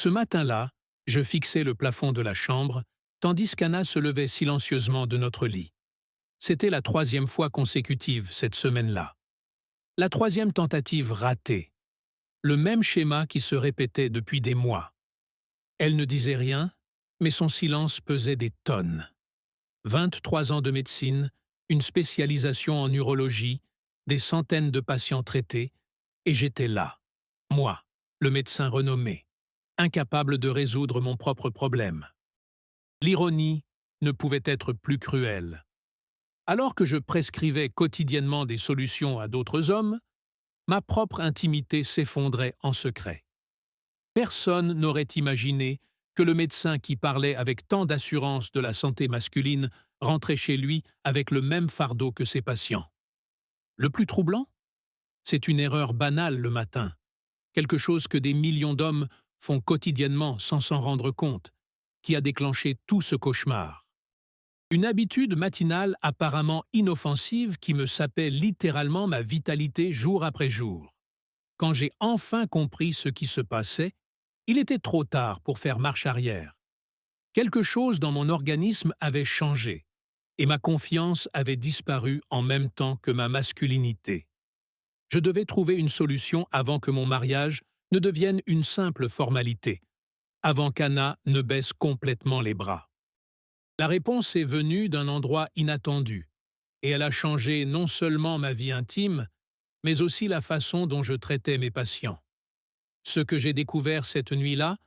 Ce matin-là, je fixais le plafond de la chambre, tandis qu'Anna se levait silencieusement de notre lit. C'était la troisième fois consécutive cette semaine-là. La troisième tentative ratée. Le même schéma qui se répétait depuis des mois. Elle ne disait rien, mais son silence pesait des tonnes. 23 ans de médecine, une spécialisation en urologie, des centaines de patients traités, et j'étais là, moi, le médecin renommé, incapable de résoudre mon propre problème. L'ironie ne pouvait être plus cruelle. Alors que je prescrivais quotidiennement des solutions à d'autres hommes, ma propre intimité s'effondrait en secret. Personne n'aurait imaginé que le médecin qui parlait avec tant d'assurance de la santé masculine rentrait chez lui avec le même fardeau que ses patients. Le plus troublant, c'est une erreur banale le matin, quelque chose que des millions d'hommes font quotidiennement sans s'en rendre compte, qui a déclenché tout ce cauchemar. Une habitude matinale apparemment inoffensive qui me sapait littéralement ma vitalité jour après jour. Quand j'ai enfin compris ce qui se passait, il était trop tard pour faire marche arrière. Quelque chose dans mon organisme avait changé, et ma confiance avait disparu en même temps que ma masculinité. Je devais trouver une solution avant que mon mariage ne devienne une simple formalité, avant qu'Anna ne baisse complètement les bras. La réponse est venue d'un endroit inattendu, et elle a changé non seulement ma vie intime, mais aussi la façon dont je traitais mes patients. Ce que j'ai découvert cette nuit-là,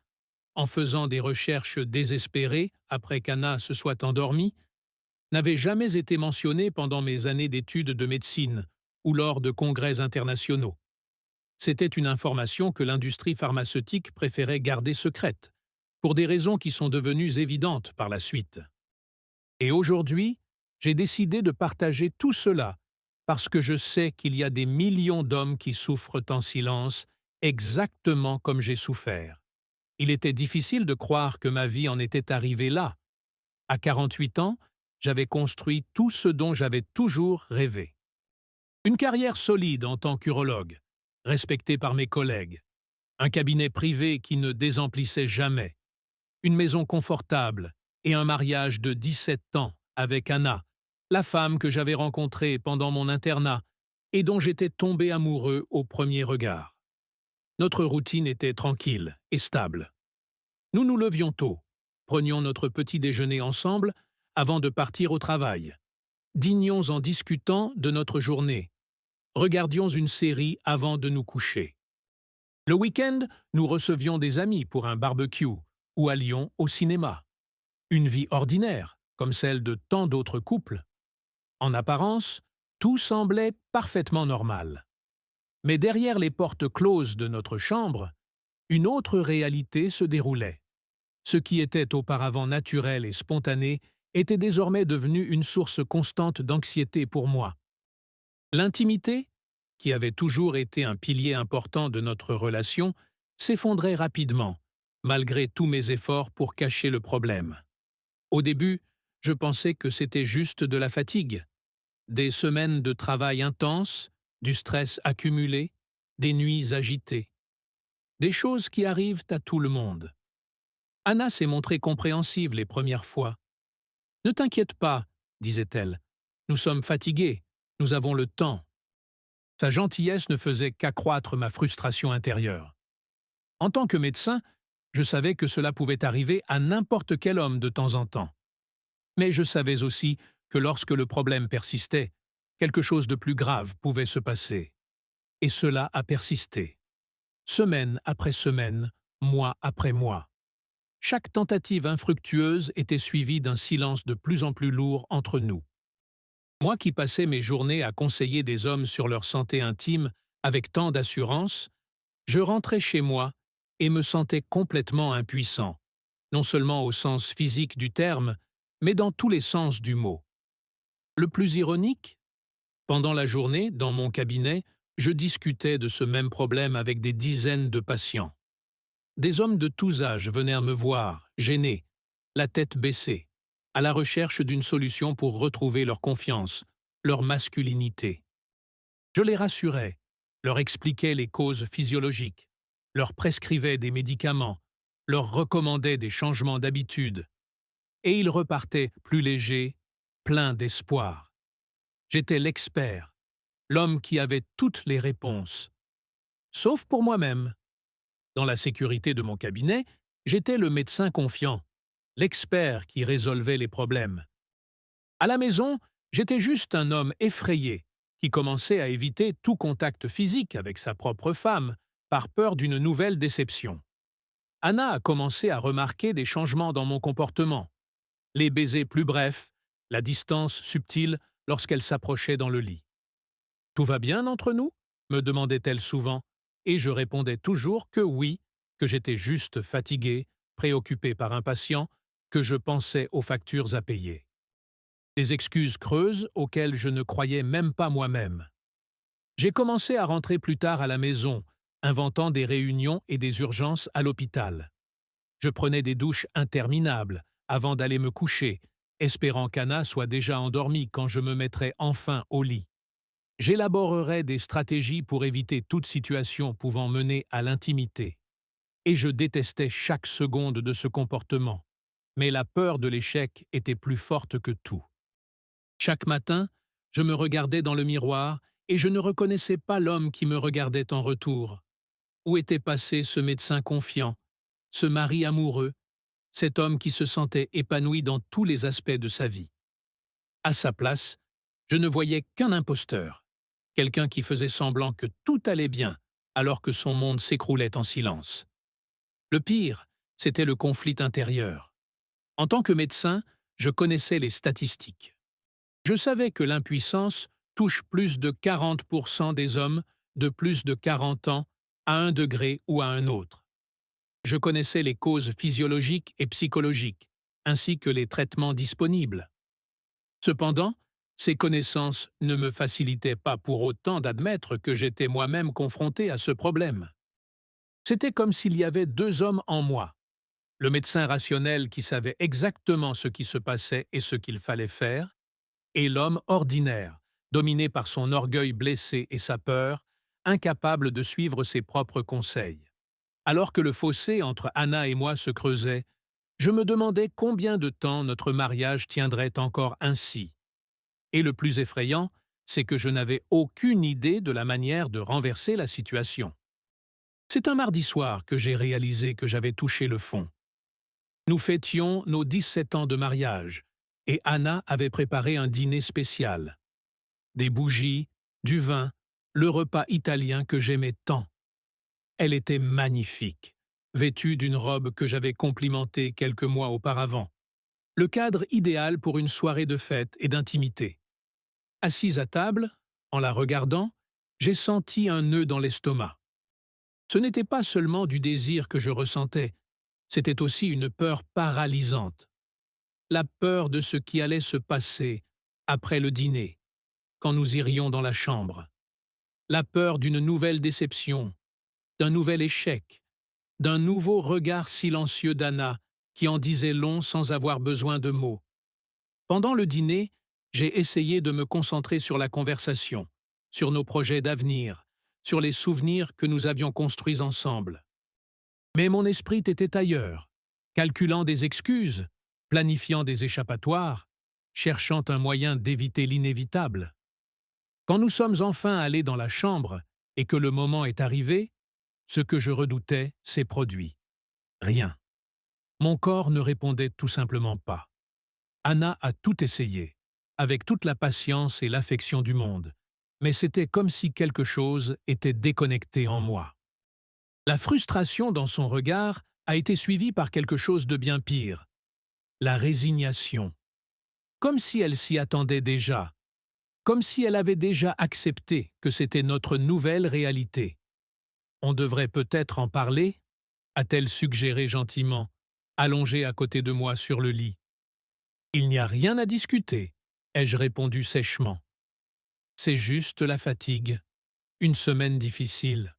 en faisant des recherches désespérées après qu'Anna se soit endormie, n'avait jamais été mentionné pendant mes années d'études de médecine ou lors de congrès internationaux. C'était une information que l'industrie pharmaceutique préférait garder secrète, pour des raisons qui sont devenues évidentes par la suite. Et aujourd'hui, j'ai décidé de partager tout cela parce que je sais qu'il y a des millions d'hommes qui souffrent en silence, exactement comme j'ai souffert. Il était difficile de croire que ma vie en était arrivée là. À 48 ans, j'avais construit tout ce dont j'avais toujours rêvé. Une carrière solide en tant qu'urologue, respecté par mes collègues, un cabinet privé qui ne désemplissait jamais, une maison confortable et un mariage de 17 ans avec Anna, la femme que j'avais rencontrée pendant mon internat et dont j'étais tombé amoureux au premier regard. Notre routine était tranquille et stable. Nous nous levions tôt, prenions notre petit déjeuner ensemble avant de partir au travail, dînions en discutant de notre journée, regardions une série avant de nous coucher. Le week-end, nous recevions des amis pour un barbecue ou allions au cinéma. Une vie ordinaire, comme celle de tant d'autres couples. En apparence, tout semblait parfaitement normal. Mais derrière les portes closes de notre chambre, une autre réalité se déroulait. Ce qui était auparavant naturel et spontané était désormais devenu une source constante d'anxiété pour moi. L'intimité, qui avait toujours été un pilier important de notre relation, s'effondrait rapidement, malgré tous mes efforts pour cacher le problème. Au début, je pensais que c'était juste de la fatigue, des semaines de travail intense, du stress accumulé, des nuits agitées. Des choses qui arrivent à tout le monde. Anna s'est montrée compréhensive les premières fois. « Ne t'inquiète pas, disait-elle, nous sommes fatigués, nous avons le temps. » Sa gentillesse ne faisait qu'accroître ma frustration intérieure. En tant que médecin, je savais que cela pouvait arriver à n'importe quel homme de temps en temps. Mais je savais aussi que lorsque le problème persistait, quelque chose de plus grave pouvait se passer. Et cela a persisté. Semaine après semaine, mois après mois. Chaque tentative infructueuse était suivie d'un silence de plus en plus lourd entre nous. Moi qui passais mes journées à conseiller des hommes sur leur santé intime avec tant d'assurance, je rentrais chez moi et me sentais complètement impuissant, non seulement au sens physique du terme, mais dans tous les sens du mot. Le plus ironique, pendant la journée, dans mon cabinet, je discutais de ce même problème avec des dizaines de patients. Des hommes de tous âges venaient me voir, gênés, la tête baissée, à la recherche d'une solution pour retrouver leur confiance, leur masculinité. Je les rassurais, leur expliquais les causes physiologiques, leur prescrivais des médicaments, leur recommandait des changements d'habitude, et ils repartaient plus légers, pleins d'espoir. J'étais l'expert, l'homme qui avait toutes les réponses. Sauf pour moi-même. Dans la sécurité de mon cabinet, j'étais le médecin confiant, l'expert qui résolvait les problèmes. À la maison, j'étais juste un homme effrayé qui commençait à éviter tout contact physique avec sa propre femme par peur d'une nouvelle déception. Anna a commencé à remarquer des changements dans mon comportement. Les baisers plus brefs, la distance subtile lorsqu'elle s'approchait dans le lit. « Tout va bien entre nous ?» me demandait-elle souvent, et je répondais toujours que oui, que j'étais juste fatigué, préoccupé par un patient, que je pensais aux factures à payer. Des excuses creuses auxquelles je ne croyais même pas moi-même. J'ai commencé à rentrer plus tard à la maison, inventant des réunions et des urgences à l'hôpital. Je prenais des douches interminables avant d'aller me coucher, espérant qu'Anna soit déjà endormie quand je me mettrais enfin au lit. J'élaborerais des stratégies pour éviter toute situation pouvant mener à l'intimité. Et je détestais chaque seconde de ce comportement. Mais la peur de l'échec était plus forte que tout. Chaque matin, je me regardais dans le miroir et je ne reconnaissais pas l'homme qui me regardait en retour. Où était passé ce médecin confiant, ce mari amoureux, cet homme qui se sentait épanoui dans tous les aspects de sa vie? À sa place, je ne voyais qu'un imposteur, quelqu'un qui faisait semblant que tout allait bien alors que son monde s'écroulait en silence. Le pire, c'était le conflit intérieur. En tant que médecin, je connaissais les statistiques. Je savais que l'impuissance touche plus de 40% des hommes de plus de 40 ans à un degré ou à un autre. Je connaissais les causes physiologiques et psychologiques, ainsi que les traitements disponibles. Cependant, ces connaissances ne me facilitaient pas pour autant d'admettre que j'étais moi-même confronté à ce problème. C'était comme s'il y avait deux hommes en moi. Le médecin rationnel qui savait exactement ce qui se passait et ce qu'il fallait faire, et l'homme ordinaire, dominé par son orgueil blessé et sa peur, incapable de suivre ses propres conseils. Alors que le fossé entre Anna et moi se creusait, je me demandais combien de temps notre mariage tiendrait encore ainsi. Et le plus effrayant, c'est que je n'avais aucune idée de la manière de renverser la situation. C'est un mardi soir que j'ai réalisé que j'avais touché le fond. Nous fêtions nos 17 ans de mariage, et Anna avait préparé un dîner spécial. Des bougies, du vin, le repas italien que j'aimais tant. Elle était magnifique, vêtue d'une robe que j'avais complimentée quelques mois auparavant. Le cadre idéal pour une soirée de fête et d'intimité. Assise à table, en la regardant, j'ai senti un nœud dans l'estomac. Ce n'était pas seulement du désir que je ressentais, c'était aussi une peur paralysante. La peur de ce qui allait se passer après le dîner, quand nous irions dans la chambre. La peur d'une nouvelle déception, d'un nouvel échec, d'un nouveau regard silencieux d'Anna qui en disait long sans avoir besoin de mots. Pendant le dîner, j'ai essayé de me concentrer sur la conversation, sur nos projets d'avenir, sur les souvenirs que nous avions construits ensemble. Mais mon esprit était ailleurs, calculant des excuses, planifiant des échappatoires, cherchant un moyen d'éviter l'inévitable. Quand nous sommes enfin allés dans la chambre et que le moment est arrivé, ce que je redoutais s'est produit. Rien. Mon corps ne répondait tout simplement pas. Anna a tout essayé, avec toute la patience et l'affection du monde, mais c'était comme si quelque chose était déconnecté en moi. La frustration dans son regard a été suivie par quelque chose de bien pire, la résignation. Comme si elle s'y attendait déjà, comme si elle avait déjà accepté que c'était notre nouvelle réalité. On devrait peut-être en parler, a-t-elle suggéré gentiment, allongée à côté de moi sur le lit. Il n'y a rien à discuter, ai-je répondu sèchement. C'est juste la fatigue, une semaine difficile.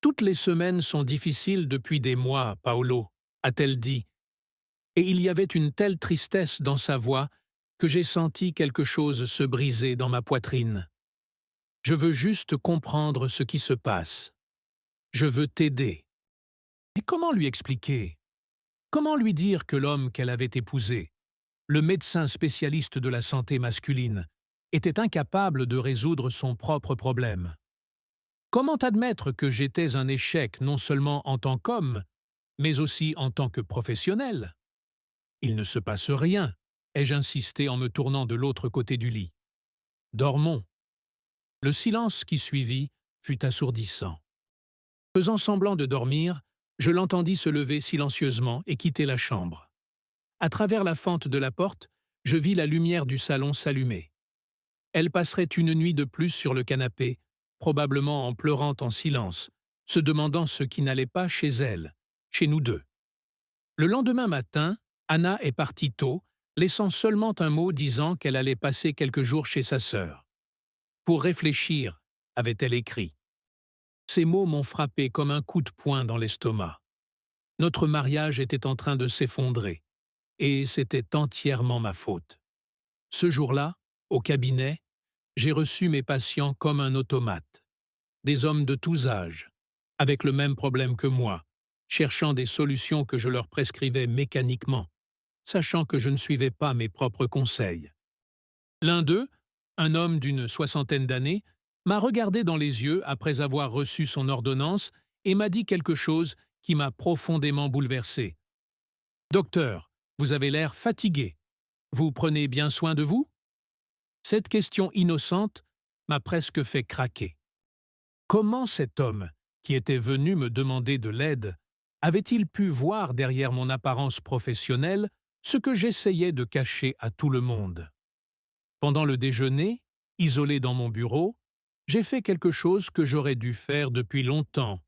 Toutes les semaines sont difficiles depuis des mois, Paolo, a-t-elle dit, et il y avait une telle tristesse dans sa voix que j'ai senti quelque chose se briser dans ma poitrine. Je veux juste comprendre ce qui se passe. Je veux t'aider. Et comment lui expliquer? Comment lui dire que l'homme qu'elle avait épousé, le médecin spécialiste de la santé masculine, était incapable de résoudre son propre problème? Comment admettre que j'étais un échec non seulement en tant qu'homme, mais aussi en tant que professionnel? Il ne se passe rien, ai-je insisté en me tournant de l'autre côté du lit. Dormons. Le silence qui suivit fut assourdissant. Faisant semblant de dormir, je l'entendis se lever silencieusement et quitter la chambre. À travers la fente de la porte, je vis la lumière du salon s'allumer. Elle passerait une nuit de plus sur le canapé, probablement en pleurant en silence, se demandant ce qui n'allait pas chez elle, chez nous deux. Le lendemain matin, Anna est partie tôt, laissant seulement un mot disant qu'elle allait passer quelques jours chez sa sœur. Pour réfléchir, avait-elle écrit. Ces mots m'ont frappé comme un coup de poing dans l'estomac. Notre mariage était en train de s'effondrer, et c'était entièrement ma faute. Ce jour-là, au cabinet, j'ai reçu mes patients comme un automate. Des hommes de tous âges, avec le même problème que moi, cherchant des solutions que je leur prescrivais mécaniquement, sachant que je ne suivais pas mes propres conseils. L'un d'eux, un homme d'une soixantaine d'années, m'a regardé dans les yeux après avoir reçu son ordonnance et m'a dit quelque chose qui m'a profondément bouleversé. « Docteur, vous avez l'air fatigué. Vous prenez bien soin de vous ?» Cette question innocente m'a presque fait craquer. Comment cet homme, qui était venu me demander de l'aide, avait-il pu voir derrière mon apparence professionnelle ce que j'essayais de cacher à tout le monde? Pendant le déjeuner, isolé dans mon bureau, j'ai fait quelque chose que j'aurais dû faire depuis longtemps.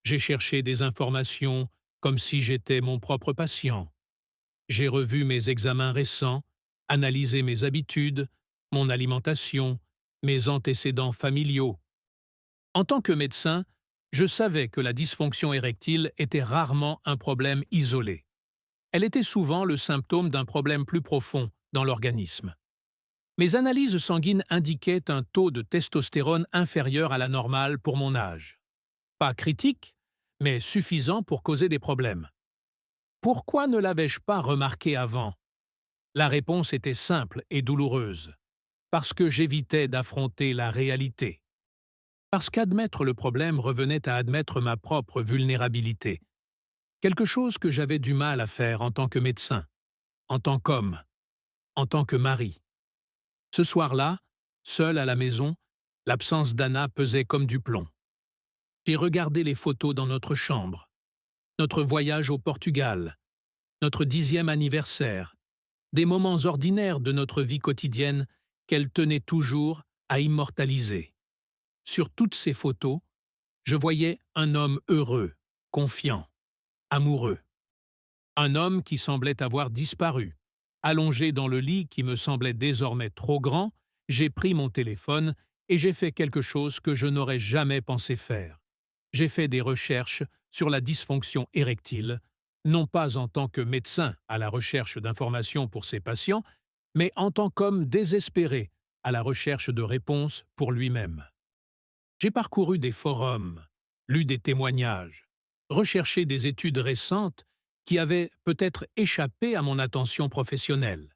J'ai cherché des informations comme si j'étais mon propre patient. J'ai revu mes examens récents, analysé mes habitudes, mon alimentation, mes antécédents familiaux. En tant que médecin, je savais que la dysfonction érectile était rarement un problème isolé. Elle était souvent le symptôme d'un problème plus profond dans l'organisme. Mes analyses sanguines indiquaient un taux de testostérone inférieur à la normale pour mon âge. Pas critique, mais suffisant pour causer des problèmes. Pourquoi ne l'avais-je pas remarqué avant? La réponse était simple et douloureuse. Parce que j'évitais d'affronter la réalité. Parce qu'admettre le problème revenait à admettre ma propre vulnérabilité. Quelque chose que j'avais du mal à faire en tant que médecin, en tant qu'homme, en tant que mari. Ce soir-là, seul à la maison, l'absence d'Anna pesait comme du plomb. J'ai regardé les photos dans notre chambre, notre voyage au Portugal, notre 10e anniversaire, des moments ordinaires de notre vie quotidienne qu'elle tenait toujours à immortaliser. Sur toutes ces photos, je voyais un homme heureux, confiant, amoureux. Un homme qui semblait avoir disparu. Allongé dans le lit qui me semblait désormais trop grand, j'ai pris mon téléphone et j'ai fait quelque chose que je n'aurais jamais pensé faire. J'ai fait des recherches sur la dysfonction érectile, non pas en tant que médecin à la recherche d'informations pour ses patients, mais en tant qu'homme désespéré à la recherche de réponses pour lui-même. J'ai parcouru des forums, lu des témoignages, recherché des études récentes qui avaient peut-être échappé à mon attention professionnelle.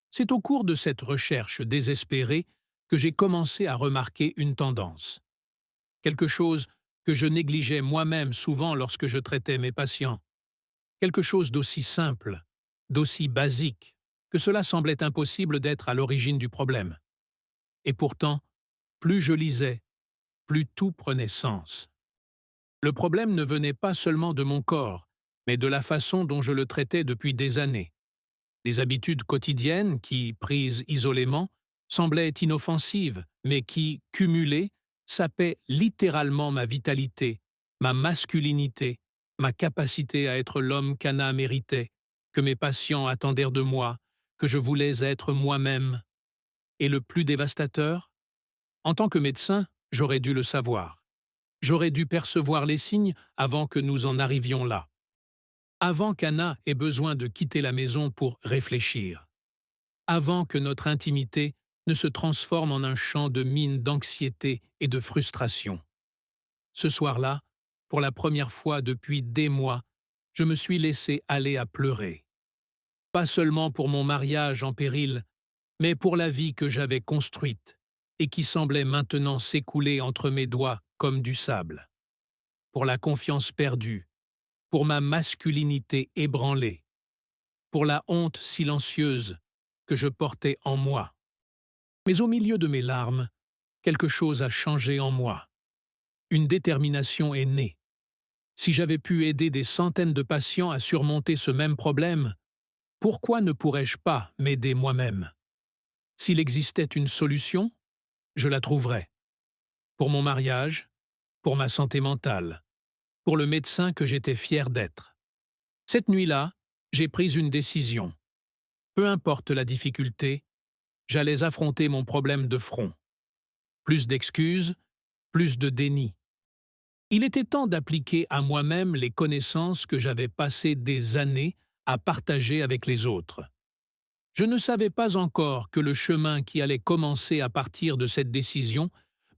C'est au cours de cette recherche désespérée que j'ai commencé à remarquer une tendance. Quelque chose que je négligeais moi-même souvent lorsque je traitais mes patients. Quelque chose d'aussi simple, d'aussi basique, que cela semblait impossible d'être à l'origine du problème. Et pourtant, plus je lisais, plus tout prenait sens. Le problème ne venait pas seulement de mon corps, mais de la façon dont je le traitais depuis des années. Des habitudes quotidiennes qui, prises isolément, semblaient inoffensives, mais qui, cumulées, sapaient littéralement ma vitalité, ma masculinité, ma capacité à être l'homme qu'Anna méritait, que mes patients attendaient de moi, que je voulais être moi-même. Et le plus dévastateur? En tant que médecin, j'aurais dû le savoir. J'aurais dû percevoir les signes avant que nous en arrivions là. Avant qu'Anna ait besoin de quitter la maison pour réfléchir. Avant que notre intimité ne se transforme en un champ de mine d'anxiété et de frustration. Ce soir-là, Pour la première fois depuis des mois, je me suis laissé aller à pleurer. Pas seulement pour mon mariage en péril, mais pour la vie que j'avais construite et qui semblait maintenant s'écouler entre mes doigts comme du sable. Pour la confiance perdue, pour ma masculinité ébranlée, pour la honte silencieuse que je portais en moi. Mais au milieu de mes larmes, quelque chose a changé en moi. Une détermination est née. Si j'avais pu aider des centaines de patients à surmonter ce même problème, pourquoi ne pourrais-je pas m'aider moi-même? S'il existait une solution, je la trouverais. Pour mon mariage, pour ma santé mentale, pour le médecin que j'étais fier d'être. Cette nuit-là, j'ai pris une décision. Peu importe la difficulté, j'allais affronter mon problème de front. Plus d'excuses, plus de déni. Il était temps d'appliquer à moi-même les connaissances que j'avais passé des années à partager avec les autres. Je ne savais pas encore que le chemin qui allait commencer à partir de cette décision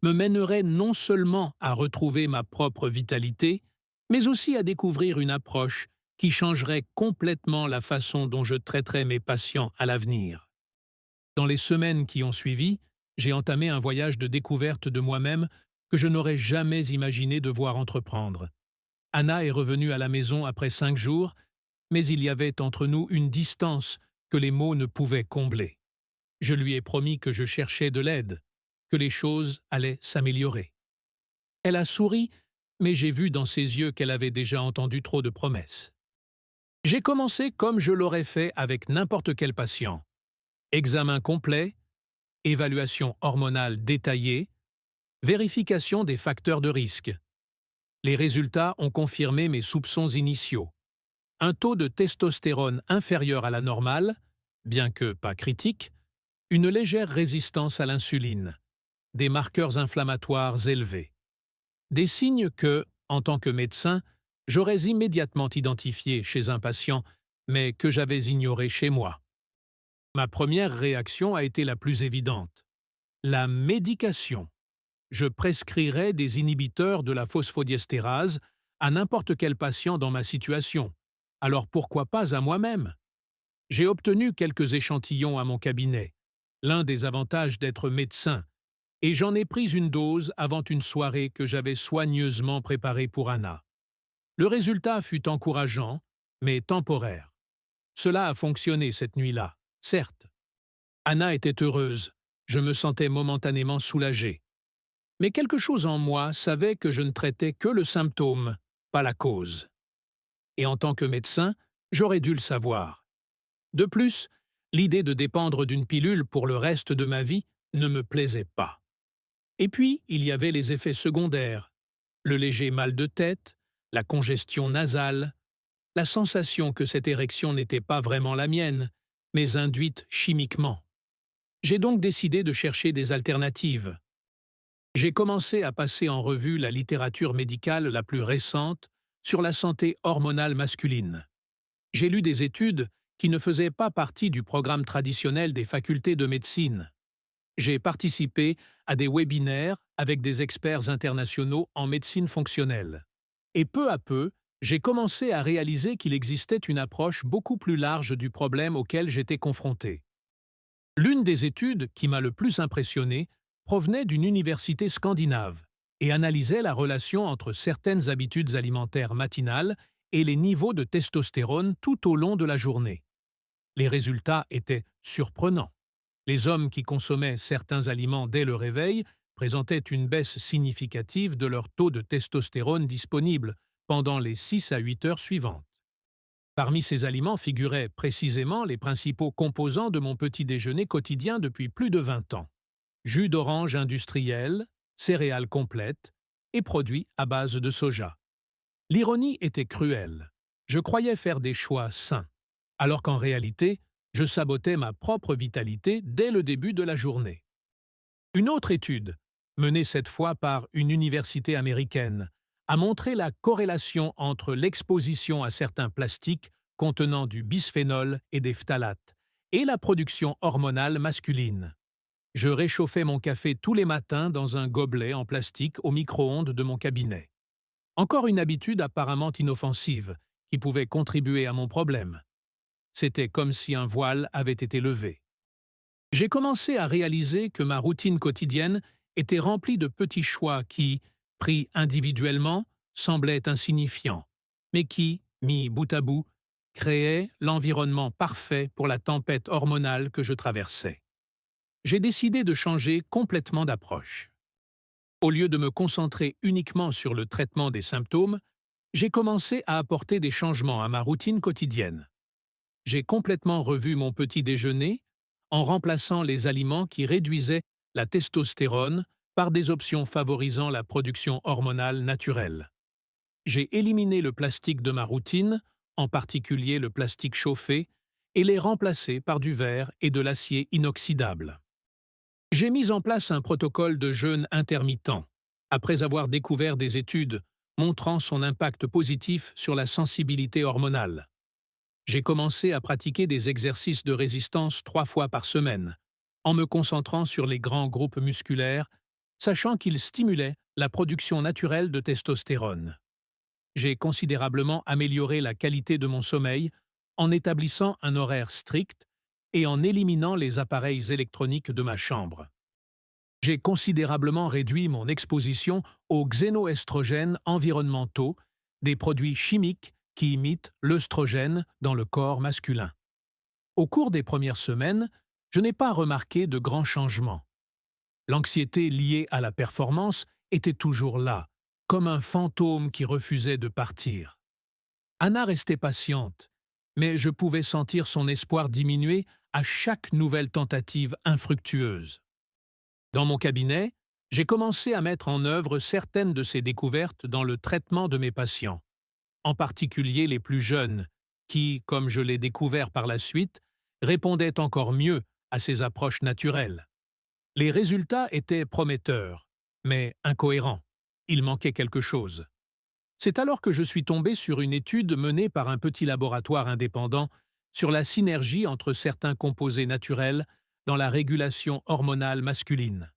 me mènerait non seulement à retrouver ma propre vitalité, mais aussi à découvrir une approche qui changerait complètement la façon dont je traiterais mes patients à l'avenir. Dans les semaines qui ont suivi, j'ai entamé un voyage de découverte de moi-même que je n'aurais jamais imaginé devoir entreprendre. Anna est revenue à la maison après 5 jours, mais il y avait entre nous une distance que les mots ne pouvaient combler. Je lui ai promis que je cherchais de l'aide, que les choses allaient s'améliorer. Elle a souri, mais j'ai vu dans ses yeux qu'elle avait déjà entendu trop de promesses. J'ai commencé comme je l'aurais fait avec n'importe quel patient. Examen complet, évaluation hormonale détaillée, vérification des facteurs de risque. Les résultats ont confirmé mes soupçons initiaux. Un taux de testostérone inférieur à la normale, bien que pas critique, une légère résistance à l'insuline, des marqueurs inflammatoires élevés. Des signes que, en tant que médecin, j'aurais immédiatement identifiés chez un patient, mais que j'avais ignorés chez moi. Ma première réaction a été la plus évidente. La médication. Je prescrirais des inhibiteurs de la phosphodiesterase à n'importe quel patient dans ma situation. Alors pourquoi pas à moi-même? J'ai obtenu quelques échantillons à mon cabinet, l'un des avantages d'être médecin, et j'en ai pris une dose avant une soirée que j'avais soigneusement préparée pour Anna. Le résultat fut encourageant, mais temporaire. Cela a fonctionné cette nuit-là, certes. Anna était heureuse, je me sentais momentanément soulagé. Mais quelque chose en moi savait que je ne traitais que le symptôme, pas la cause. Et en tant que médecin, j'aurais dû le savoir. De plus, l'idée de dépendre d'une pilule pour le reste de ma vie ne me plaisait pas. Et puis, il y avait les effets secondaires, le léger mal de tête, la congestion nasale, la sensation que cette érection n'était pas vraiment la mienne, mais induite chimiquement. J'ai donc décidé de chercher des alternatives. J'ai commencé à passer en revue la littérature médicale la plus récente sur la santé hormonale masculine. J'ai lu des études qui ne faisaient pas partie du programme traditionnel des facultés de médecine. J'ai participé à des webinaires avec des experts internationaux en médecine fonctionnelle. Et peu à peu, j'ai commencé à réaliser qu'il existait une approche beaucoup plus large du problème auquel j'étais confronté. L'une des études qui m'a le plus impressionné provenait d'une université scandinave et analysait la relation entre certaines habitudes alimentaires matinales et les niveaux de testostérone tout au long de la journée. Les résultats étaient surprenants. Les hommes qui consommaient certains aliments dès le réveil présentaient une baisse significative de leur taux de testostérone disponible pendant les 6 à 8 heures suivantes. Parmi ces aliments figuraient précisément les principaux composants de mon petit déjeuner quotidien depuis plus de 20 ans. Jus d'orange industriel, céréales complètes et produits à base de soja. L'ironie était cruelle. Je croyais faire des choix sains, alors qu'en réalité, je sabotais ma propre vitalité dès le début de la journée. Une autre étude, menée cette fois par une université américaine, a montré la corrélation entre l'exposition à certains plastiques contenant du bisphénol et des phtalates et la production hormonale masculine. Je réchauffais mon café tous les matins dans un gobelet en plastique au micro-ondes de mon cabinet. Encore une habitude apparemment inoffensive, qui pouvait contribuer à mon problème. C'était comme si un voile avait été levé. J'ai commencé à réaliser que ma routine quotidienne était remplie de petits choix qui, pris individuellement, semblaient insignifiants, mais qui, mis bout à bout, créaient l'environnement parfait pour la tempête hormonale que je traversais. J'ai décidé de changer complètement d'approche. Au lieu de me concentrer uniquement sur le traitement des symptômes, j'ai commencé à apporter des changements à ma routine quotidienne. J'ai complètement revu mon petit déjeuner en remplaçant les aliments qui réduisaient la testostérone par des options favorisant la production hormonale naturelle. J'ai éliminé le plastique de ma routine, en particulier le plastique chauffé, et l'ai remplacé par du verre et de l'acier inoxydable. J'ai mis en place un protocole de jeûne intermittent, après avoir découvert des études montrant son impact positif sur la sensibilité hormonale. J'ai commencé à pratiquer des exercices de résistance 3 fois par semaine, en me concentrant sur les grands groupes musculaires, sachant qu'ils stimulaient la production naturelle de testostérone. J'ai considérablement amélioré la qualité de mon sommeil en établissant un horaire strict et en éliminant les appareils électroniques de ma chambre. J'ai considérablement réduit mon exposition aux xénoestrogènes environnementaux, des produits chimiques qui imitent l'œstrogène dans le corps masculin. Au cours des premières semaines, je n'ai pas remarqué de grands changements. L'anxiété liée à la performance était toujours là, comme un fantôme qui refusait de partir. Anna restait patiente, mais je pouvais sentir son espoir diminuer à chaque nouvelle tentative infructueuse. Dans mon cabinet, j'ai commencé à mettre en œuvre certaines de ces découvertes dans le traitement de mes patients, en particulier les plus jeunes, qui, comme je l'ai découvert par la suite, répondaient encore mieux à ces approches naturelles. Les résultats étaient prometteurs, mais incohérents. Il manquait quelque chose. C'est alors que je suis tombé sur une étude menée par un petit laboratoire indépendant sur la synergie entre certains composés naturels dans la régulation hormonale masculine.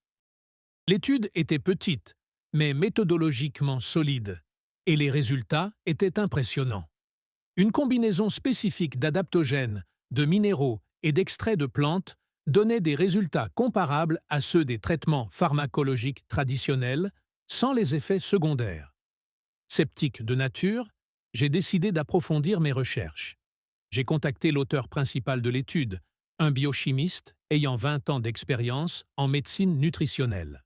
L'étude était petite, mais méthodologiquement solide, et les résultats étaient impressionnants. Une combinaison spécifique d'adaptogènes, de minéraux et d'extraits de plantes donnait des résultats comparables à ceux des traitements pharmacologiques traditionnels, sans les effets secondaires. Sceptique de nature, j'ai décidé d'approfondir mes recherches. J'ai contacté l'auteur principal de l'étude, un biochimiste ayant 20 ans d'expérience en médecine nutritionnelle.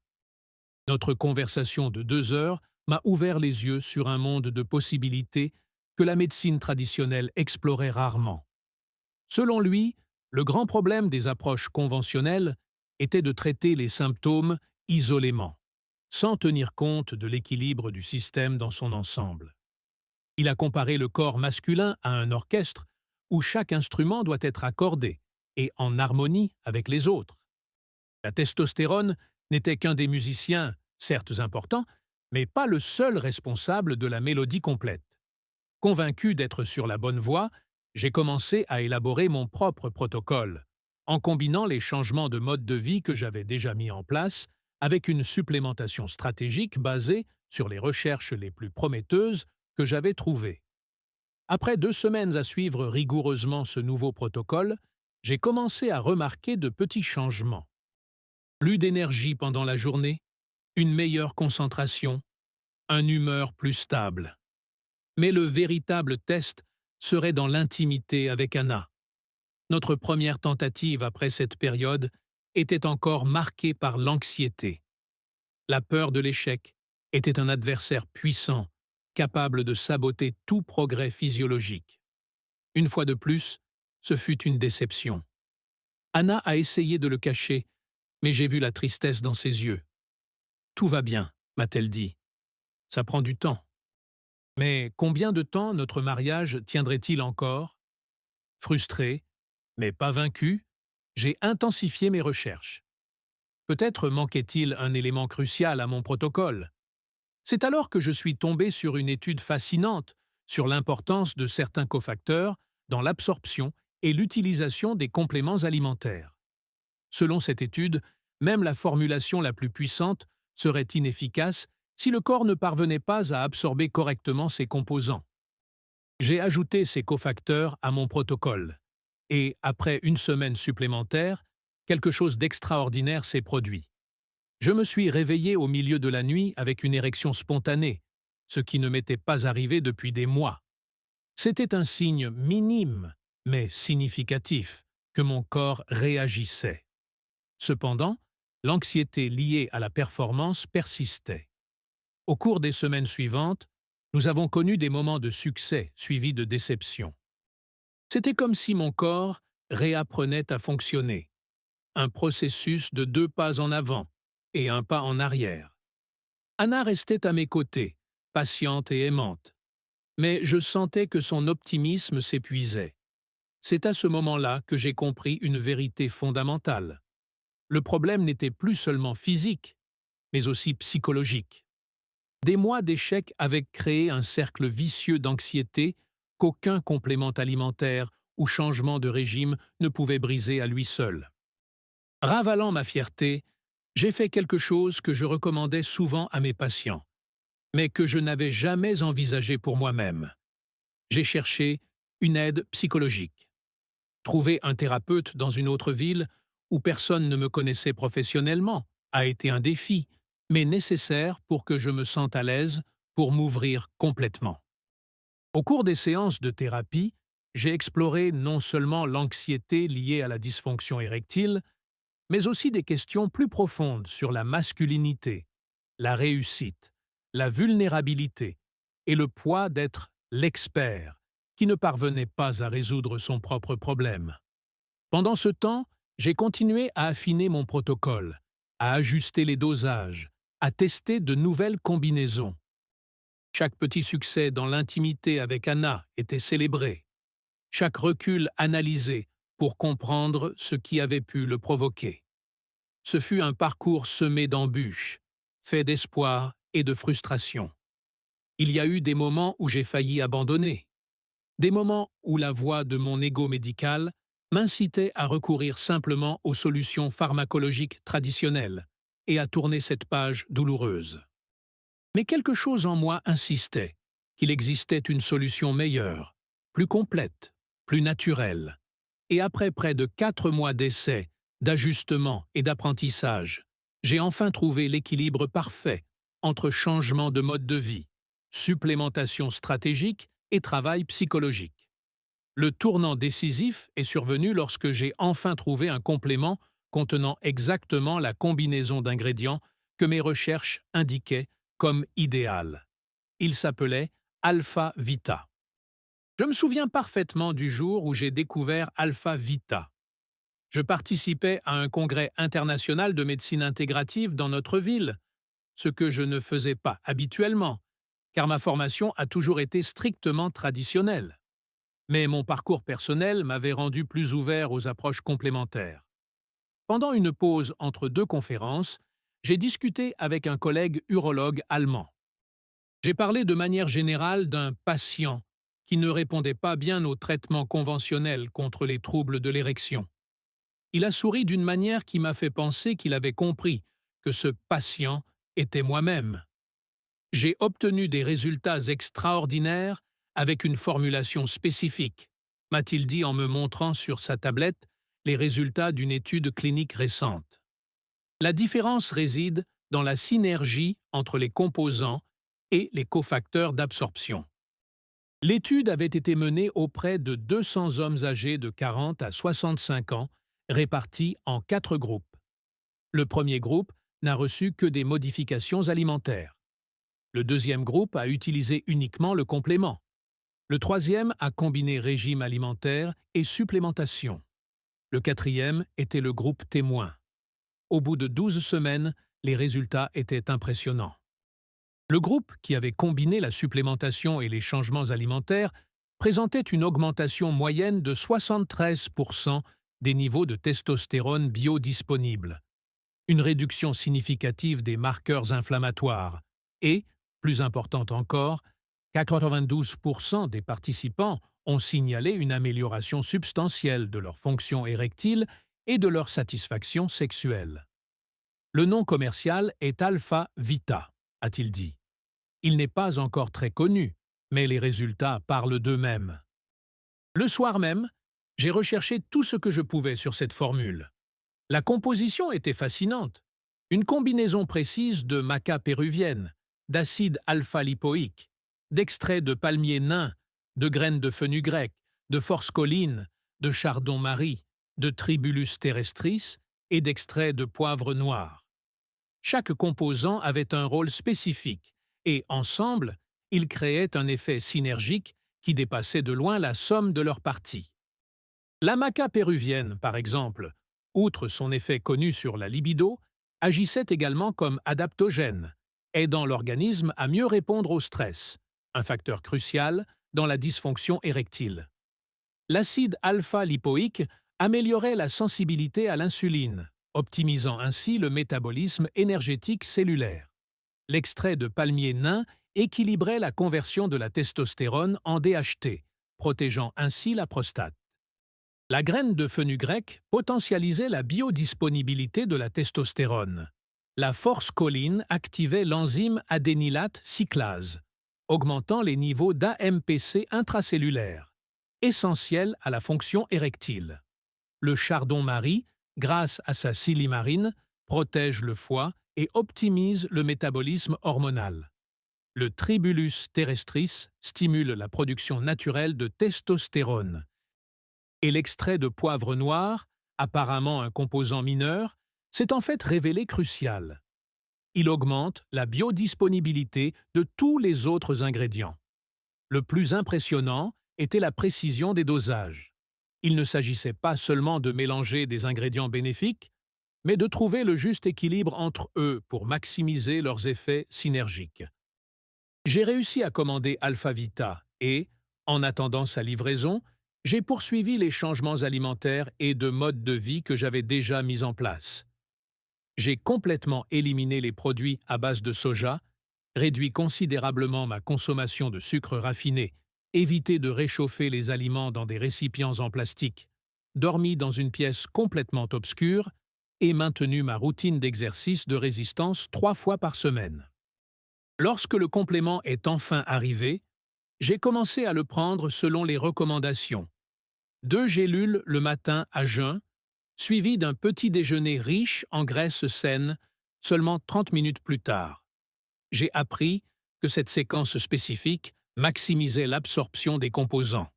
Notre conversation de 2 heures m'a ouvert les yeux sur un monde de possibilités que la médecine traditionnelle explorait rarement. Selon lui, le grand problème des approches conventionnelles était de traiter les symptômes isolément, sans tenir compte de l'équilibre du système dans son ensemble. Il a comparé le corps masculin à un orchestre où chaque instrument doit être accordé et en harmonie avec les autres. La testostérone n'était qu'un des musiciens, certes importants, mais pas le seul responsable de la mélodie complète. Convaincu d'être sur la bonne voie, j'ai commencé à élaborer mon propre protocole, en combinant les changements de mode de vie que j'avais déjà mis en place avec une supplémentation stratégique basée sur les recherches les plus prometteuses que j'avais trouvées. Après 2 semaines à suivre rigoureusement ce nouveau protocole, j'ai commencé à remarquer de petits changements. Plus d'énergie pendant la journée, une meilleure concentration, une humeur plus stable. Mais le véritable test serait dans l'intimité avec Anna. Notre première tentative après cette période était encore marquée par l'anxiété. La peur de l'échec était un adversaire puissant, capable de saboter tout progrès physiologique. Une fois de plus, ce fut une déception. Anna a essayé de le cacher, mais j'ai vu la tristesse dans ses yeux. « Tout va bien », m'a-t-elle dit. « Ça prend du temps. » Mais combien de temps notre mariage tiendrait-il encore? Frustré, mais pas vaincu, j'ai intensifié mes recherches. Peut-être manquait-il un élément crucial à mon protocole. C'est alors que je suis tombé sur une étude fascinante sur l'importance de certains cofacteurs dans l'absorption et l'utilisation des compléments alimentaires. Selon cette étude, même la formulation la plus puissante serait inefficace si le corps ne parvenait pas à absorber correctement ses composants. J'ai ajouté ces cofacteurs à mon protocole, et après une semaine supplémentaire, quelque chose d'extraordinaire s'est produit. Je me suis réveillé au milieu de la nuit avec une érection spontanée, ce qui ne m'était pas arrivé depuis des mois. C'était un signe minime, mais significatif, que mon corps réagissait. Cependant, l'anxiété liée à la performance persistait. Au cours des semaines suivantes, nous avons connu des moments de succès suivis de déception. C'était comme si mon corps réapprenait à fonctionner, un processus de 2 pas en avant et un pas en arrière. Anna restait à mes côtés, patiente et aimante, mais je sentais que son optimisme s'épuisait. C'est à ce moment-là que j'ai compris une vérité fondamentale. Le problème n'était plus seulement physique, mais aussi psychologique. Des mois d'échecs avaient créé un cercle vicieux d'anxiété qu'aucun complément alimentaire ou changement de régime ne pouvait briser à lui seul. Ravalant ma fierté, j'ai fait quelque chose que je recommandais souvent à mes patients, mais que je n'avais jamais envisagé pour moi-même. J'ai cherché une aide psychologique. Trouver un thérapeute dans une autre ville où personne ne me connaissait professionnellement a été un défi, mais nécessaire pour que je me sente à l'aise pour m'ouvrir complètement. Au cours des séances de thérapie, j'ai exploré non seulement l'anxiété liée à la dysfonction érectile, mais aussi des questions plus profondes sur la masculinité, la réussite, la vulnérabilité et le poids d'être l'expert qui ne parvenait pas à résoudre son propre problème. Pendant ce temps, j'ai continué à affiner mon protocole, à ajuster les dosages, à tester de nouvelles combinaisons. Chaque petit succès dans l'intimité avec Anna était célébré, chaque recul analysé pour comprendre ce qui avait pu le provoquer. Ce fut un parcours semé d'embûches, fait d'espoir et de frustration. Il y a eu des moments où j'ai failli abandonner, des moments où la voix de mon ego médical m'incitait à recourir simplement aux solutions pharmacologiques traditionnelles et à tourner cette page douloureuse. Mais quelque chose en moi insistait qu'il existait une solution meilleure, plus complète, plus naturelle. Et après près de 4 mois d'essais, d'ajustement et d'apprentissage, j'ai enfin trouvé l'équilibre parfait entre changement de mode de vie, supplémentation stratégique et travail psychologique. Le tournant décisif est survenu lorsque j'ai enfin trouvé un complément contenant exactement la combinaison d'ingrédients que mes recherches indiquaient comme idéal. Il s'appelait Alpha Vita. Je me souviens parfaitement du jour où j'ai découvert Alpha Vita. Je participais à un congrès international de médecine intégrative dans notre ville, ce que je ne faisais pas habituellement, car ma formation a toujours été strictement traditionnelle. Mais mon parcours personnel m'avait rendu plus ouvert aux approches complémentaires. Pendant une pause entre 2 conférences, j'ai discuté avec un collègue urologue allemand. J'ai parlé de manière générale d'un patient qui ne répondait pas bien aux traitements conventionnels contre les troubles de l'érection. Il a souri d'une manière qui m'a fait penser qu'il avait compris que ce patient était moi-même. J'ai obtenu des résultats extraordinaires avec une formulation spécifique, m'a-t-il dit en me montrant sur sa tablette les résultats d'une étude clinique récente. La différence réside dans la synergie entre les composants et les cofacteurs d'absorption. L'étude avait été menée auprès de 200 hommes âgés de 40 à 65 ans, répartis en 4 groupes. Le premier groupe n'a reçu que des modifications alimentaires. Le deuxième groupe a utilisé uniquement le complément. Le troisième a combiné régime alimentaire et supplémentation. Le quatrième était le groupe témoin. Au bout de 12 semaines, les résultats étaient impressionnants. Le groupe qui avait combiné la supplémentation et les changements alimentaires présentait une augmentation moyenne de 73% des niveaux de testostérone biodisponibles, une réduction significative des marqueurs inflammatoires et, plus importante encore, 92% des participants ont signalé une amélioration substantielle de leur fonction érectile et de leur satisfaction sexuelle. Le nom commercial est Alpha Vita. a-t-il dit. Il n'est pas encore très connu, mais les résultats parlent d'eux-mêmes. Le soir même, j'ai recherché tout ce que je pouvais sur cette formule. La composition était fascinante. Une combinaison précise de maca péruvienne, d'acide alpha-lipoïque, d'extraits de palmiers nains, de graines de fenugrec, de forscoline, de chardon-marie, de tribulus terrestris et d'extraits de poivre noir. Chaque composant avait un rôle spécifique et, ensemble, ils créaient un effet synergique qui dépassait de loin la somme de leurs parties. La maca péruvienne, par exemple, outre son effet connu sur la libido, agissait également comme adaptogène, aidant l'organisme à mieux répondre au stress, un facteur crucial dans la dysfonction érectile. L'acide alpha-lipoïque améliorait la sensibilité à l'insuline, optimisant ainsi le métabolisme énergétique cellulaire. L'extrait de palmier nain équilibrait la conversion de la testostérone en DHT, protégeant ainsi la prostate. La graine de fenugrec potentialisait la biodisponibilité de la testostérone. La forscoline activait l'enzyme adénylate cyclase, augmentant les niveaux d'AMPC intracellulaire, essentiel à la fonction érectile. Le chardon-marie, grâce à sa silimarine, protège le foie et optimise le métabolisme hormonal. Le tribulus terrestris stimule la production naturelle de testostérone. Et l'extrait de poivre noir, apparemment un composant mineur, s'est en fait révélé crucial. Il augmente la biodisponibilité de tous les autres ingrédients. Le plus impressionnant était la précision des dosages. Il ne s'agissait pas seulement de mélanger des ingrédients bénéfiques, mais de trouver le juste équilibre entre eux pour maximiser leurs effets synergiques. J'ai réussi à commander AlphaVita et, en attendant sa livraison, j'ai poursuivi les changements alimentaires et de mode de vie que j'avais déjà mis en place. J'ai complètement éliminé les produits à base de soja, réduit considérablement ma consommation de sucre raffiné, évité de réchauffer les aliments dans des récipients en plastique, dormi dans une pièce complètement obscure et maintenu ma routine d'exercice de résistance 3 fois par semaine. Lorsque le complément est enfin arrivé, j'ai commencé à le prendre selon les recommandations. 2 gélules le matin à jeun, suivi d'un petit déjeuner riche en graisses saines seulement 30 minutes plus tard. J'ai appris que cette séquence spécifique maximisait l'absorption des composants.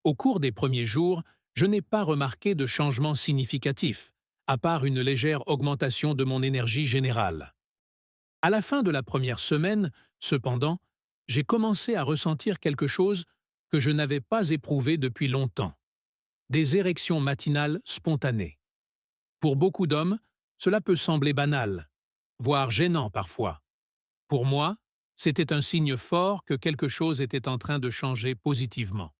Au cours des premiers jours, je n'ai pas remarqué de changement significatif, à part une légère augmentation de mon énergie générale. À la fin de la première semaine, cependant, j'ai commencé à ressentir quelque chose que je n'avais pas éprouvé depuis longtemps. Des érections matinales spontanées. Pour beaucoup d'hommes, cela peut sembler banal, voire gênant parfois. Pour moi, c'était un signe fort que quelque chose était en train de changer positivement.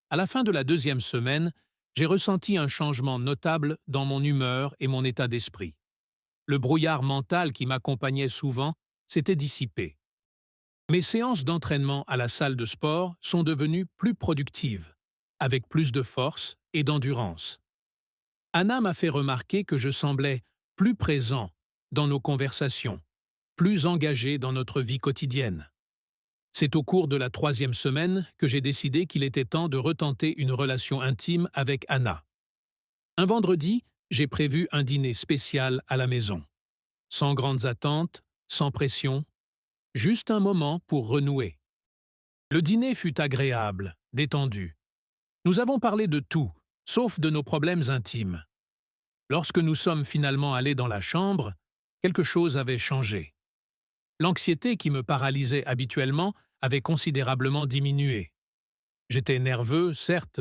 À la fin de la 2e semaine, j'ai ressenti un changement notable dans mon humeur et mon état d'esprit. Le brouillard mental qui m'accompagnait souvent s'était dissipé. Mes séances d'entraînement à la salle de sport sont devenues plus productives, avec plus de force et d'endurance. Anna m'a fait remarquer que je semblais plus présent dans nos conversations, plus engagé dans notre vie quotidienne. C'est au cours de la 3e semaine que j'ai décidé qu'il était temps de retenter une relation intime avec Anna. Un vendredi, j'ai prévu un dîner spécial à la maison. Sans grandes attentes, sans pression, juste un moment pour renouer. Le dîner fut agréable, détendu. Nous avons parlé de tout, sauf de nos problèmes intimes. Lorsque nous sommes finalement allés dans la chambre, quelque chose avait changé. L'anxiété qui me paralysait habituellement avait considérablement diminué. J'étais nerveux, certes,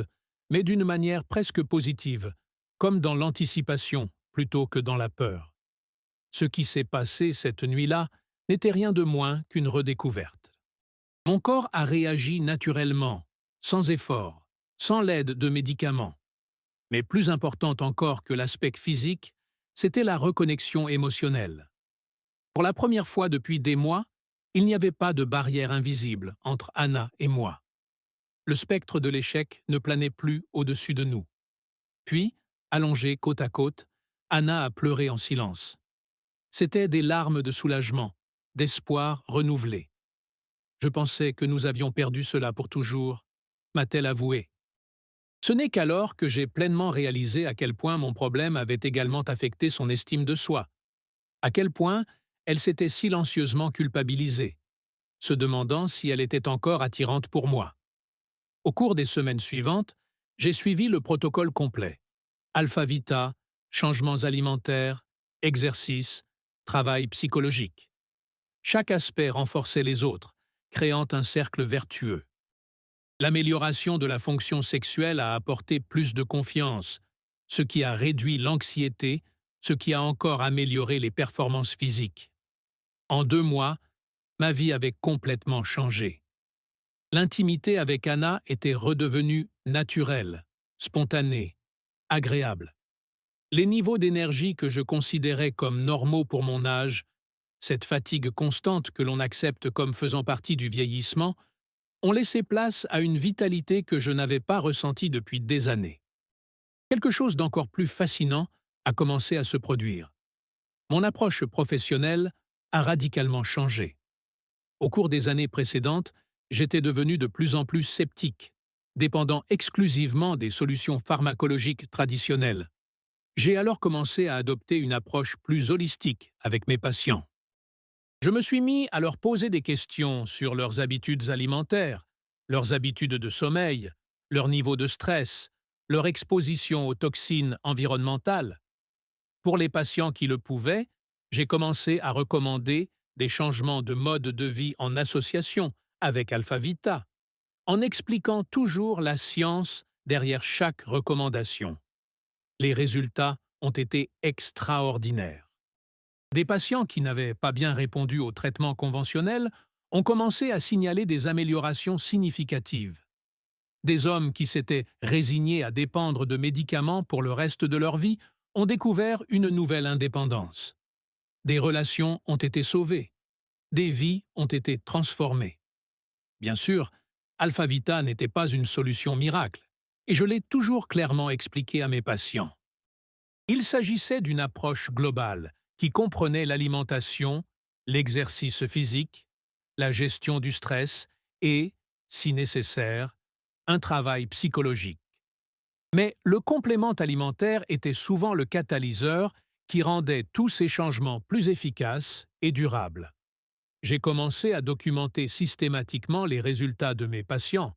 mais d'une manière presque positive, comme dans l'anticipation plutôt que dans la peur. Ce qui s'est passé cette nuit-là n'était rien de moins qu'une redécouverte. Mon corps a réagi naturellement, sans effort, sans l'aide de médicaments. Mais plus important encore que l'aspect physique, c'était la reconnexion émotionnelle. Pour la première fois depuis des mois, il n'y avait pas de barrière invisible entre Anna et moi. Le spectre de l'échec ne planait plus au-dessus de nous. Puis, allongée côte à côte, Anna a pleuré en silence. C'étaient des larmes de soulagement, d'espoir renouvelé. Je pensais que nous avions perdu cela pour toujours, m'a-t-elle avoué. Ce n'est qu'alors que j'ai pleinement réalisé à quel point mon problème avait également affecté son estime de soi, à quel point elle s'était silencieusement culpabilisée, se demandant si elle était encore attirante pour moi. Au cours des semaines suivantes, j'ai suivi le protocole complet. Alpha Vita, changements alimentaires, exercice, travail psychologique. Chaque aspect renforçait les autres, créant un cercle vertueux. L'amélioration de la fonction sexuelle a apporté plus de confiance, ce qui a réduit l'anxiété, ce qui a encore amélioré les performances physiques. En 2 mois, ma vie avait complètement changé. L'intimité avec Anna était redevenue naturelle, spontanée, agréable. Les niveaux d'énergie que je considérais comme normaux pour mon âge, cette fatigue constante que l'on accepte comme faisant partie du vieillissement, ont laissé place à une vitalité que je n'avais pas ressentie depuis des années. Quelque chose d'encore plus fascinant a commencé à se produire. Mon approche professionnelle a radicalement changé. Au cours des années précédentes, j'étais devenu de plus en plus sceptique, dépendant exclusivement des solutions pharmacologiques traditionnelles. J'ai alors commencé à adopter une approche plus holistique avec mes patients. Je me suis mis à leur poser des questions sur leurs habitudes alimentaires, leurs habitudes de sommeil, leur niveau de stress, leur exposition aux toxines environnementales. Pour les patients qui le pouvaient, j'ai commencé à recommander des changements de mode de vie en association avec Alpha Vita, en expliquant toujours la science derrière chaque recommandation. Les résultats ont été extraordinaires. Des patients qui n'avaient pas bien répondu au traitement conventionnel ont commencé à signaler des améliorations significatives. Des hommes qui s'étaient résignés à dépendre de médicaments pour le reste de leur vie ont découvert une nouvelle indépendance. Des relations ont été sauvées. Des vies ont été transformées. Bien sûr, Alpha Vita n'était pas une solution miracle, et je l'ai toujours clairement expliqué à mes patients. Il s'agissait d'une approche globale qui comprenait l'alimentation, l'exercice physique, la gestion du stress et, si nécessaire, un travail psychologique. Mais le complément alimentaire était souvent le catalyseur qui rendait tous ces changements plus efficaces et durables. J'ai commencé à documenter systématiquement les résultats de mes patients,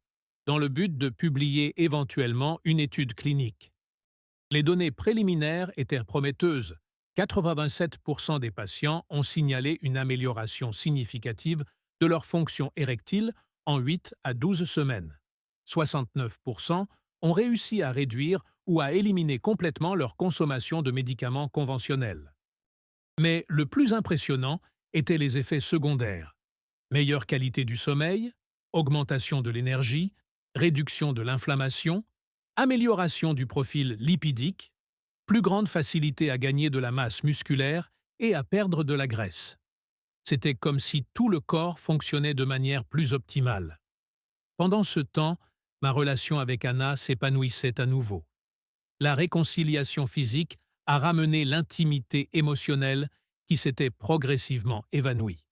dans le but de publier éventuellement une étude clinique. Les données préliminaires étaient prometteuses. 87% des patients ont signalé une amélioration significative de leur fonction érectile en 8 à 12 semaines. 69% ont réussi à réduire ou à éliminer complètement leur consommation de médicaments conventionnels. Mais le plus impressionnant étaient les effets secondaires. Meilleure qualité du sommeil, augmentation de l'énergie, réduction de l'inflammation, amélioration du profil lipidique, plus grande facilité à gagner de la masse musculaire et à perdre de la graisse. C'était comme si tout le corps fonctionnait de manière plus optimale. Pendant ce temps, ma relation avec Anna s'épanouissait à nouveau. La réconciliation physique a ramené l'intimité émotionnelle qui s'était progressivement évanouie.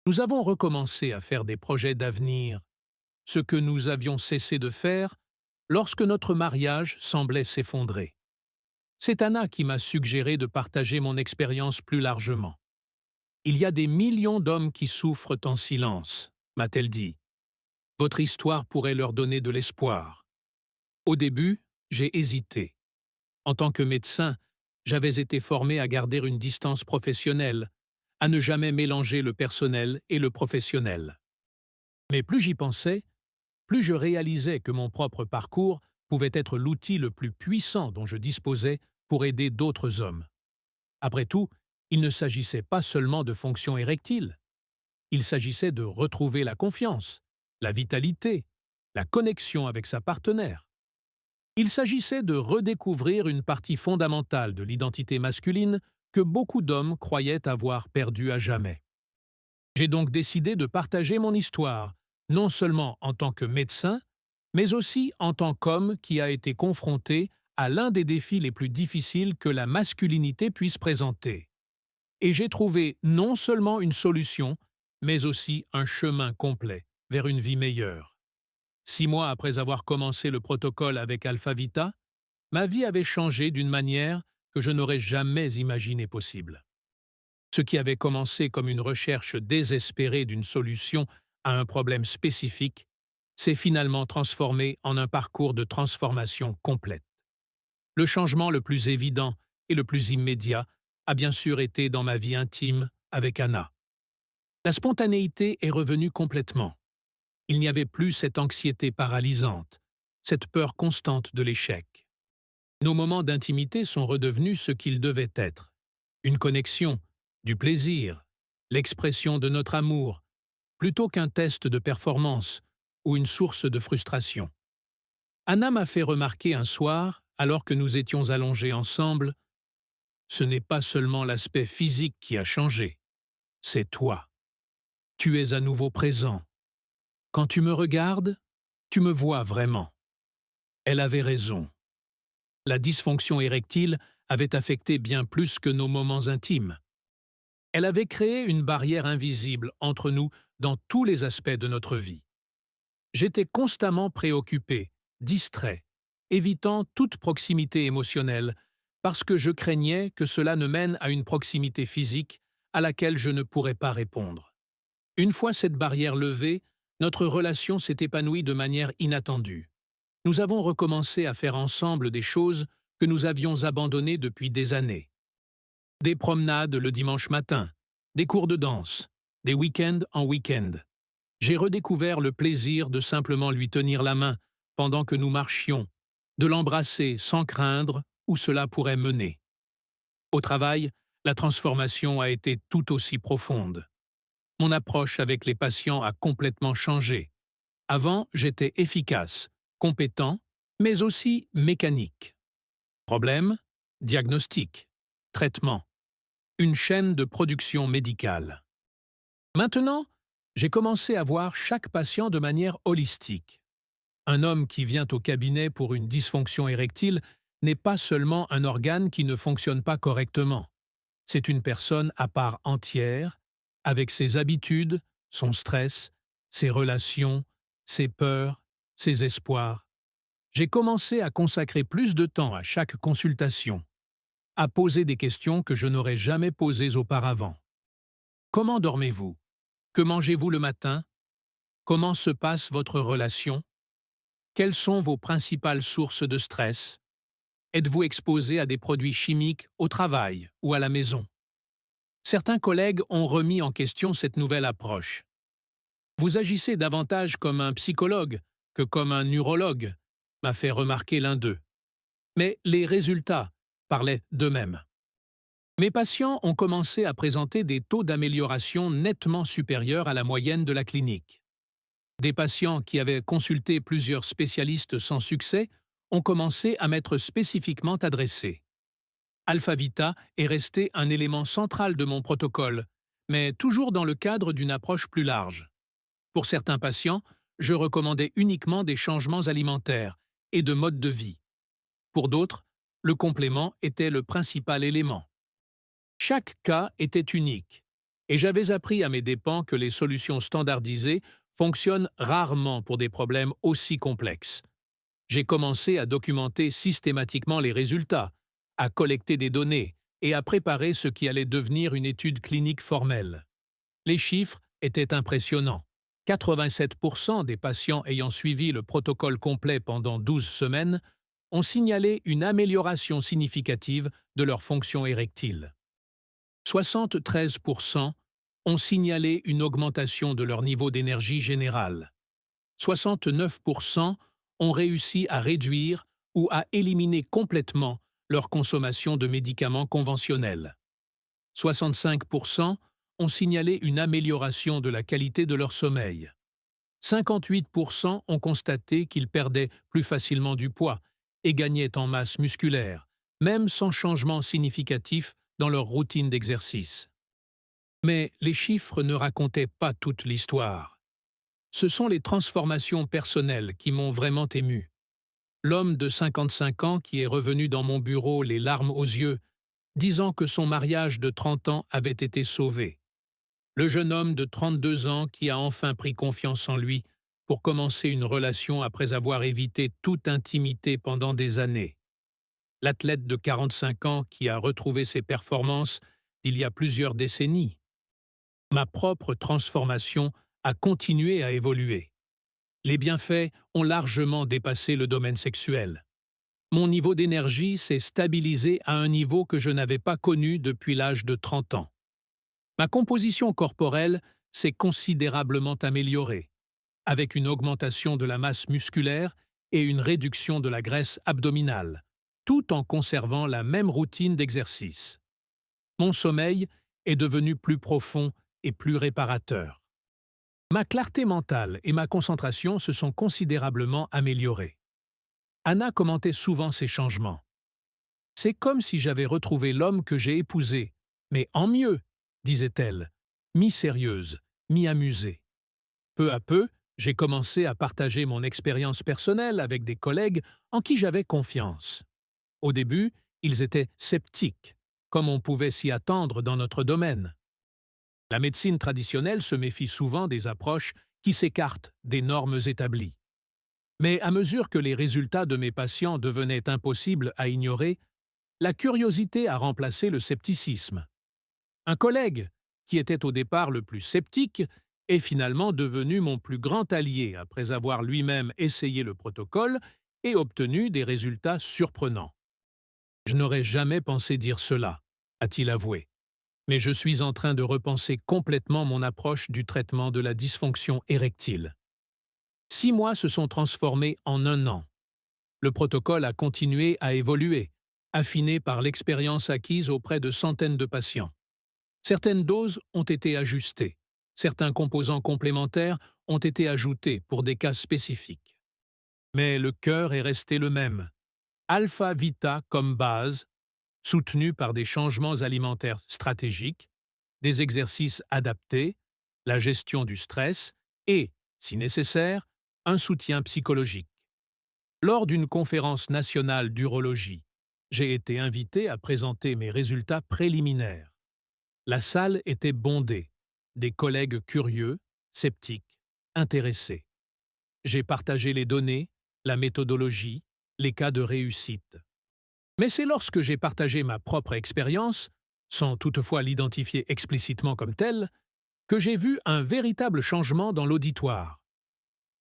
Nous avons recommencé à faire des projets d'avenir, ce que nous avions cessé de faire lorsque notre mariage semblait s'effondrer. C'est Anna qui m'a suggéré de partager mon expérience plus largement. Il y a des millions d'hommes qui souffrent en silence, m'a-t-elle dit. Votre histoire pourrait leur donner de l'espoir. Au début, j'ai hésité. En tant que médecin, j'avais été formé à garder une distance professionnelle, à ne jamais mélanger le personnel et le professionnel. Mais plus j'y pensais, plus je réalisais que mon propre parcours pouvait être l'outil le plus puissant dont je disposais pour aider d'autres hommes. Après tout, il ne s'agissait pas seulement de fonction érectile. Il s'agissait de retrouver la confiance, la vitalité, la connexion avec sa partenaire. Il s'agissait de redécouvrir une partie fondamentale de l'identité masculine que beaucoup d'hommes croyaient avoir perdue à jamais. J'ai donc décidé de partager mon histoire, non seulement en tant que médecin, mais aussi en tant qu'homme qui a été confronté à l'un des défis les plus difficiles que la masculinité puisse présenter. Et j'ai trouvé non seulement une solution, mais aussi un chemin complet vers une vie meilleure. 6 mois après avoir commencé le protocole avec AlphaVita, ma vie avait changé d'une manière que je n'aurais jamais imaginé possible. Ce qui avait commencé comme une recherche désespérée d'une solution à un problème spécifique s'est finalement transformé en un parcours de transformation complète. Le changement le plus évident et le plus immédiat a bien sûr été dans ma vie intime avec Anna. La spontanéité est revenue complètement. Il n'y avait plus cette anxiété paralysante, cette peur constante de l'échec. Nos moments d'intimité sont redevenus ce qu'ils devaient être. Une connexion, du plaisir, l'expression de notre amour, plutôt qu'un test de performance ou une source de frustration. Anna m'a fait remarquer un soir, alors que nous étions allongés ensemble, « Ce n'est pas seulement l'aspect physique qui a changé, c'est toi. Tu es à nouveau présent. Quand tu me regardes, tu me vois vraiment. » Elle avait raison. La dysfonction érectile avait affecté bien plus que nos moments intimes. Elle avait créé une barrière invisible entre nous dans tous les aspects de notre vie. J'étais constamment préoccupé, distrait, évitant toute proximité émotionnelle, parce que je craignais que cela ne mène à une proximité physique à laquelle je ne pourrais pas répondre. Une fois cette barrière levée, notre relation s'est épanouie de manière inattendue. Nous avons recommencé à faire ensemble des choses que nous avions abandonnées depuis des années. Des promenades le dimanche matin, des cours de danse, des week-ends en week-end. J'ai redécouvert le plaisir de simplement lui tenir la main pendant que nous marchions, de l'embrasser sans craindre où cela pourrait mener. Au travail, la transformation a été tout aussi profonde. Mon approche avec les patients a complètement changé. Avant, j'étais efficace, compétent, mais aussi mécanique. Problème, diagnostic, traitement. Une chaîne de production médicale. Maintenant, j'ai commencé à voir chaque patient de manière holistique. Un homme qui vient au cabinet pour une dysfonction érectile n'est pas seulement un organe qui ne fonctionne pas correctement. C'est une personne à part entière, avec ses habitudes, son stress, ses relations, ses peurs, ses espoirs. J'ai commencé à consacrer plus de temps à chaque consultation, à poser des questions que je n'aurais jamais posées auparavant. Comment dormez-vous? Que mangez-vous le matin? Comment se passe votre relation? Quelles sont vos principales sources de stress? Êtes-vous exposé à des produits chimiques au travail ou à la maison? Certains collègues ont remis en question cette nouvelle approche. Vous agissez davantage comme un psychologue que comme un urologue, m'a fait remarquer l'un d'eux. Mais les résultats parlaient d'eux-mêmes. Mes patients ont commencé à présenter des taux d'amélioration nettement supérieurs à la moyenne de la clinique. Des patients qui avaient consulté plusieurs spécialistes sans succès ont commencé à m'être spécifiquement adressés. AlphaVita est resté un élément central de mon protocole, mais toujours dans le cadre d'une approche plus large. Pour certains patients, je recommandais uniquement des changements alimentaires et de mode de vie. Pour d'autres, le complément était le principal élément. Chaque cas était unique, et j'avais appris à mes dépens que les solutions standardisées fonctionnent rarement pour des problèmes aussi complexes. J'ai commencé à documenter systématiquement les résultats, à collecter des données et à préparer ce qui allait devenir une étude clinique formelle. Les chiffres étaient impressionnants. 87% des patients ayant suivi le protocole complet pendant 12 semaines ont signalé une amélioration significative de leur fonction érectile. 73% ont signalé une augmentation de leur niveau d'énergie générale. 69% ont réussi à réduire ou à éliminer complètement leur consommation de médicaments conventionnels. 65% ont signalé une amélioration de la qualité de leur sommeil. 58% ont constaté qu'ils perdaient plus facilement du poids et gagnaient en masse musculaire, même sans changement significatif dans leur routine d'exercice. Mais les chiffres ne racontaient pas toute l'histoire. Ce sont les transformations personnelles qui m'ont vraiment ému. L'homme de 55 ans qui est revenu dans mon bureau les larmes aux yeux disant que son mariage de 30 ans avait été sauvé. Le jeune homme de 32 ans qui a enfin pris confiance en lui pour commencer une relation après avoir évité toute intimité pendant des années. L'athlète de 45 ans qui a retrouvé ses performances d'il y a plusieurs décennies. Ma propre transformation a continué à évoluer. Les bienfaits ont largement dépassé le domaine sexuel. Mon niveau d'énergie s'est stabilisé à un niveau que je n'avais pas connu depuis l'âge de 30 ans. Ma composition corporelle s'est considérablement améliorée, avec une augmentation de la masse musculaire et une réduction de la graisse abdominale, tout en conservant la même routine d'exercice. Mon sommeil est devenu plus profond et plus réparateur. Ma clarté mentale et ma concentration se sont considérablement améliorées. Anna commentait souvent ces changements. C'est comme si j'avais retrouvé l'homme que j'ai épousé, mais en mieux, disait-elle, mi-sérieuse, mi-amusée. Peu à peu, j'ai commencé à partager mon expérience personnelle avec des collègues en qui j'avais confiance. Au début, ils étaient sceptiques, comme on pouvait s'y attendre dans notre domaine. La médecine traditionnelle se méfie souvent des approches qui s'écartent des normes établies. Mais à mesure que les résultats de mes patients devenaient impossibles à ignorer, la curiosité a remplacé le scepticisme. Un collègue, qui était au départ le plus sceptique, est finalement devenu mon plus grand allié après avoir lui-même essayé le protocole et obtenu des résultats surprenants. Je n'aurais jamais pensé dire cela, a-t-il avoué, mais je suis en train de repenser complètement mon approche du traitement de la dysfonction érectile. 6 mois se sont transformés en 1 an. Le protocole a continué à évoluer, affiné par l'expérience acquise auprès de centaines de patients. Certaines doses ont été ajustées, certains composants complémentaires ont été ajoutés pour des cas spécifiques. Mais le cœur est resté le même. Alpha Vita comme base, soutenu par des changements alimentaires stratégiques, des exercices adaptés, la gestion du stress et, si nécessaire, un soutien psychologique. Lors d'une conférence nationale d'urologie, j'ai été invité à présenter mes résultats préliminaires. La salle était bondée, des collègues curieux, sceptiques, intéressés. J'ai partagé les données, la méthodologie, les cas de réussite. Mais c'est lorsque j'ai partagé ma propre expérience, sans toutefois l'identifier explicitement comme telle, que j'ai vu un véritable changement dans l'auditoire.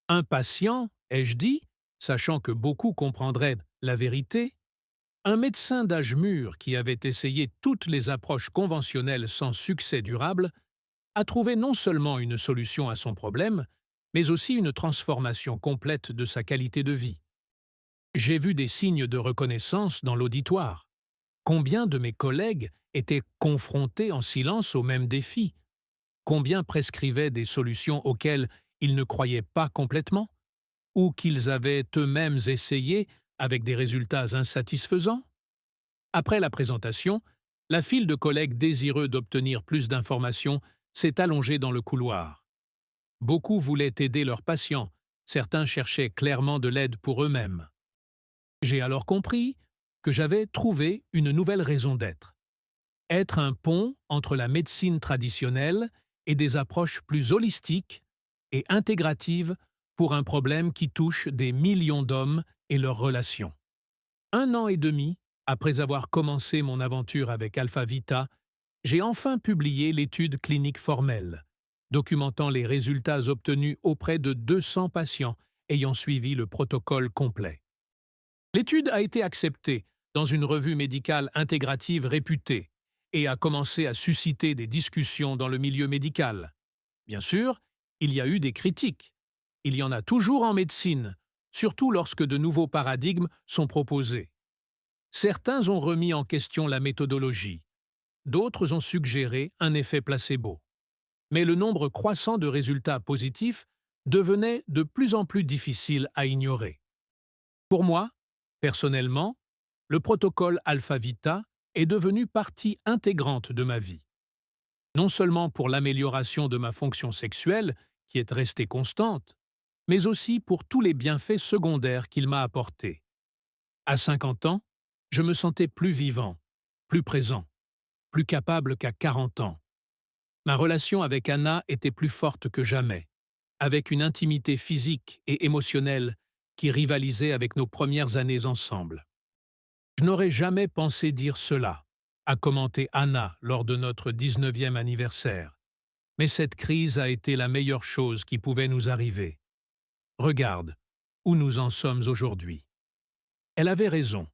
Un patient, ai-je dit, sachant que beaucoup comprendraient la vérité, un médecin d'âge mûr qui avait essayé toutes les approches conventionnelles sans succès durable, a trouvé non seulement une solution à son problème, mais aussi une transformation complète de sa qualité de vie. J'ai vu des signes de reconnaissance dans l'auditoire. Combien de mes collègues étaient confrontés en silence aux mêmes défis? Combien prescrivaient des solutions auxquelles ils ne croyaient pas complètement? Ou qu'ils avaient eux-mêmes essayé avec des résultats insatisfaisants? Après la présentation, la file de collègues désireux d'obtenir plus d'informations s'est allongée dans le couloir. Beaucoup voulaient aider leurs patients, certains cherchaient clairement de l'aide pour eux-mêmes. J'ai alors compris que j'avais trouvé une nouvelle raison d'être. Être un pont entre la médecine traditionnelle et des approches plus holistiques et intégratives pour un problème qui touche des millions d'hommes et leurs relations. 1 an et demi après avoir commencé mon aventure avec Alpha Vita, j'ai enfin publié l'étude clinique formelle, documentant les résultats obtenus auprès de 200 patients ayant suivi le protocole complet. L'étude a été acceptée dans une revue médicale intégrative réputée et a commencé à susciter des discussions dans le milieu médical. Bien sûr, il y a eu des critiques. Il y en a toujours en médecine, surtout lorsque de nouveaux paradigmes sont proposés. Certains ont remis en question la méthodologie, d'autres ont suggéré un effet placebo. Mais le nombre croissant de résultats positifs devenait de plus en plus difficile à ignorer. Pour moi, personnellement, le protocole Alpha Vita est devenu partie intégrante de ma vie. Non seulement pour l'amélioration de ma fonction sexuelle, qui est restée constante, mais aussi pour tous les bienfaits secondaires qu'il m'a apportés. À 50 ans, je me sentais plus vivant. plus présent, plus capable qu'à 40 ans. Ma relation avec Anna était plus forte que jamais, avec une intimité physique et émotionnelle qui rivalisait avec nos premières années ensemble. Je n'aurais jamais pensé dire cela, a commenté Anna lors de notre 19e anniversaire. Mais cette crise a été la meilleure chose qui pouvait nous arriver. Regarde où nous en sommes aujourd'hui. Elle avait raison.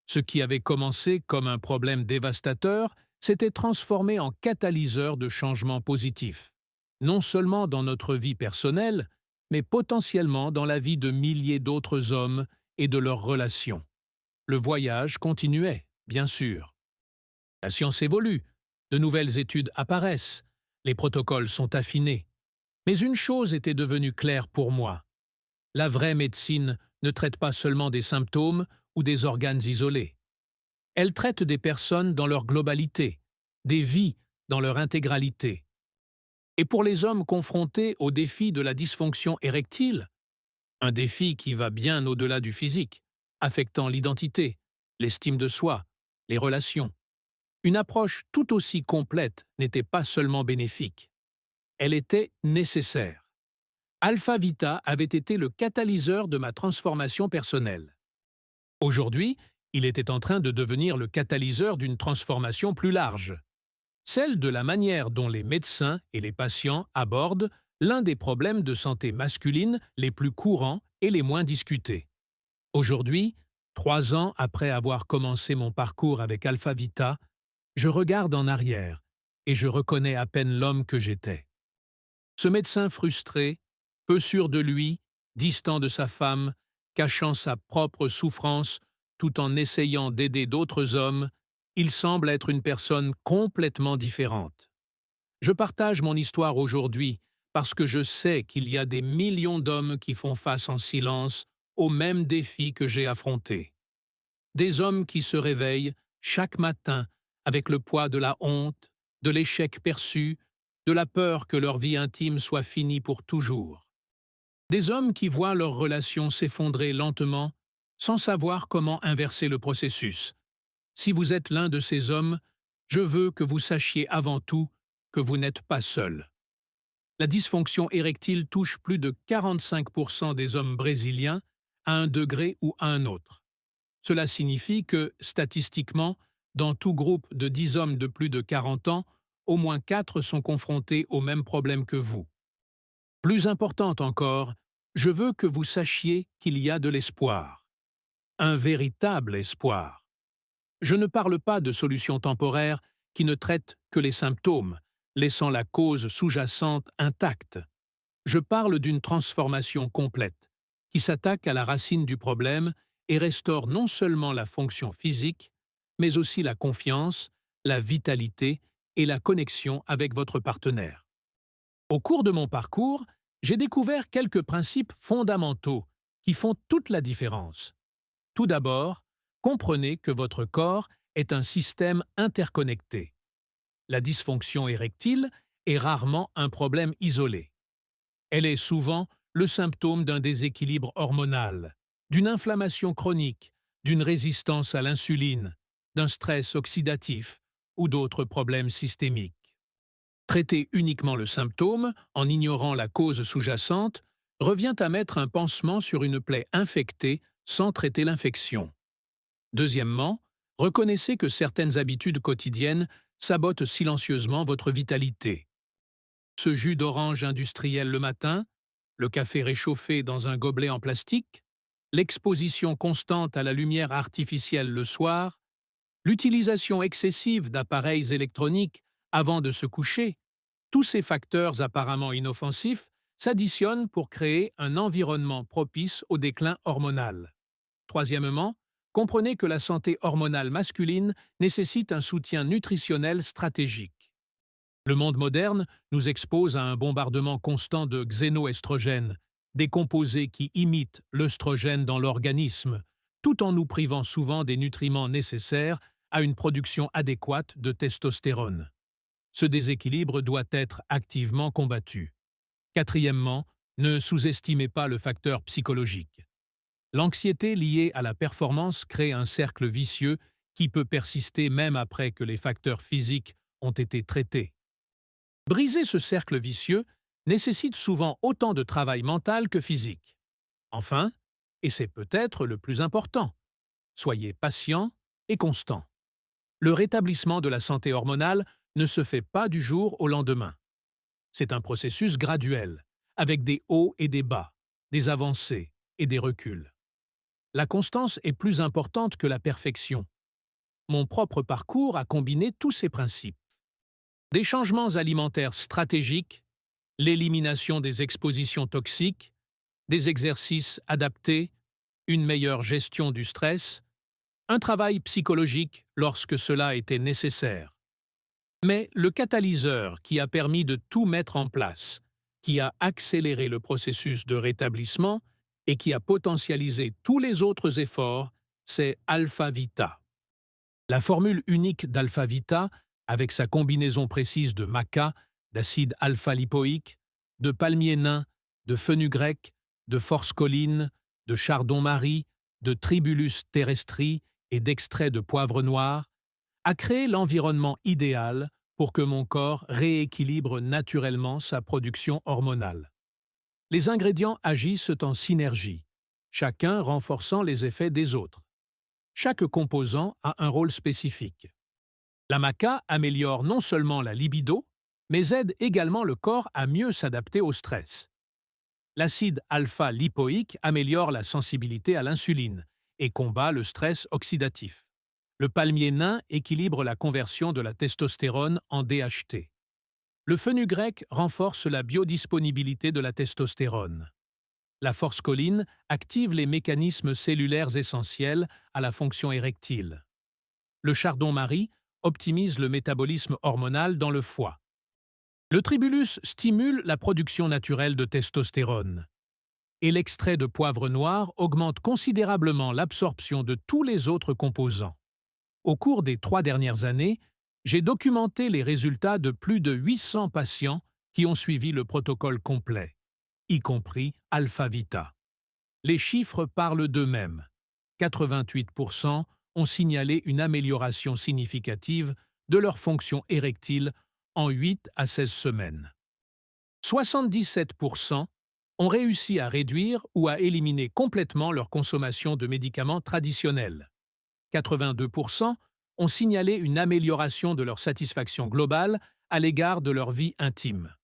Ce qui avait commencé comme un problème dévastateur s'était transformé en catalyseur de changements positifs, non seulement dans notre vie personnelle, mais potentiellement dans la vie de milliers d'autres hommes et de leurs relations. Le voyage continuait, bien sûr. La science évolue, de nouvelles études apparaissent, les protocoles sont affinés. Mais une chose était devenue claire pour moi. La vraie médecine ne traite pas seulement des symptômes ou des organes isolés. Elle traite des personnes dans leur globalité, des vies dans leur intégralité. Et pour les hommes confrontés au défi de la dysfonction érectile, un défi qui va bien au-delà du physique, affectant l'identité, l'estime de soi, les relations, une approche tout aussi complète n'était pas seulement bénéfique. Elle était nécessaire. Alpha Vita avait été le catalyseur de ma transformation personnelle. Aujourd'hui, il était en train de devenir le catalyseur d'une transformation plus large, celle de la manière dont les médecins et les patients abordent l'un des problèmes de santé masculine les plus courants et les moins discutés. Aujourd'hui, 3 ans après avoir commencé mon parcours avec Alpha Vita, je regarde en arrière et je reconnais à peine l'homme que j'étais. Ce médecin frustré, peu sûr de lui, distant de sa femme, cachant sa propre souffrance tout en essayant d'aider d'autres hommes, il semble être une personne complètement différente. Je partage mon histoire aujourd'hui parce que je sais qu'il y a des millions d'hommes qui font face en silence aux mêmes défis que j'ai affrontés. Des hommes qui se réveillent chaque matin avec le poids de la honte, de l'échec perçu, de la peur que leur vie intime soit finie pour toujours. Des hommes qui voient leurs relations s'effondrer lentement sans savoir comment inverser le processus. Si vous êtes l'un de ces hommes, je veux que vous sachiez avant tout que vous n'êtes pas seul. La dysfonction érectile touche plus de 45% des hommes brésiliens à un degré ou à un autre. Cela signifie que, statistiquement, dans tout groupe de 10 hommes de plus de 40 ans, au moins 4 sont confrontés au même problème que vous. Plus importante encore, je veux que vous sachiez qu'il y a de l'espoir. Un véritable espoir. Je ne parle pas de solutions temporaires qui ne traitent que les symptômes, laissant la cause sous-jacente intacte. Je parle d'une transformation complète, qui s'attaque à la racine du problème et restaure non seulement la fonction physique, mais aussi la confiance, la vitalité et la connexion avec votre partenaire. Au cours de mon parcours, j'ai découvert quelques principes fondamentaux qui font toute la différence. Tout d'abord, comprenez que votre corps est un système interconnecté. La dysfonction érectile est rarement un problème isolé. Elle est souvent le symptôme d'un déséquilibre hormonal, d'une inflammation chronique, d'une résistance à l'insuline, d'un stress oxydatif ou d'autres problèmes systémiques. Traiter uniquement le symptôme, en ignorant la cause sous-jacente, revient à mettre un pansement sur une plaie infectée sans traiter l'infection. Deuxièmement, reconnaissez que certaines habitudes quotidiennes sabotent silencieusement votre vitalité. Ce jus d'orange industriel le matin, le café réchauffé dans un gobelet en plastique, l'exposition constante à la lumière artificielle le soir, l'utilisation excessive d'appareils électroniques avant de se coucher, tous ces facteurs apparemment inoffensifs s'additionnent pour créer un environnement propice au déclin hormonal. Troisièmement, comprenez que la santé hormonale masculine nécessite un soutien nutritionnel stratégique. Le monde moderne nous expose à un bombardement constant de xénoestrogènes, des composés qui imitent l'œstrogène dans l'organisme, tout en nous privant souvent des nutriments nécessaires à une production adéquate de testostérone. Ce déséquilibre doit être activement combattu. Quatrièmement, ne sous-estimez pas le facteur psychologique. L'anxiété liée à la performance crée un cercle vicieux qui peut persister même après que les facteurs physiques ont été traités. Briser ce cercle vicieux nécessite souvent autant de travail mental que physique. Enfin, et c'est peut-être le plus important, soyez patient et constant. Le rétablissement de la santé hormonale ne se fait pas du jour au lendemain. C'est un processus graduel, avec des hauts et des bas, des avancées et des reculs. La constance est plus importante que la perfection. Mon propre parcours a combiné tous ces principes. Des changements alimentaires stratégiques, l'élimination des expositions toxiques, des exercices adaptés, une meilleure gestion du stress, un travail psychologique lorsque cela était nécessaire. Mais le catalyseur qui a permis de tout mettre en place, qui a accéléré le processus de rétablissement et qui a potentialisé tous les autres efforts, c'est Alpha Vita. La formule unique d'Alpha Vita, avec sa combinaison précise de maca, d'acide alpha-lipoïque, de palmier nain, de fenugrec, de forscoline, de chardon-marie, de tribulus terrestri et d'extrait de poivre noir, a créé l'environnement idéal pour que mon corps rééquilibre naturellement sa production hormonale. Les ingrédients agissent en synergie, chacun renforçant les effets des autres. Chaque composant a un rôle spécifique. La maca améliore non seulement la libido, mais aide également le corps à mieux s'adapter au stress. L'acide alpha-lipoïque améliore la sensibilité à l'insuline et combat le stress oxydatif. Le palmier nain équilibre la conversion de la testostérone en DHT. Le fenugrec renforce la biodisponibilité de la testostérone. La forscoline active les mécanismes cellulaires essentiels à la fonction érectile. Le chardon-marie optimise le métabolisme hormonal dans le foie. Le tribulus stimule la production naturelle de testostérone. Et l'extrait de poivre noir augmente considérablement l'absorption de tous les autres composants. Au cours des 3 dernières années, j'ai documenté les résultats de plus de 800 patients qui ont suivi le protocole complet, y compris Alpha Vita. Les chiffres parlent d'eux-mêmes. 88% ont signalé une amélioration significative de leur fonction érectile en 8 à 16 semaines. 77% ont réussi à réduire ou à éliminer complètement leur consommation de médicaments traditionnels. 82% ont signalé une amélioration de leur satisfaction globale à l'égard de leur vie intime.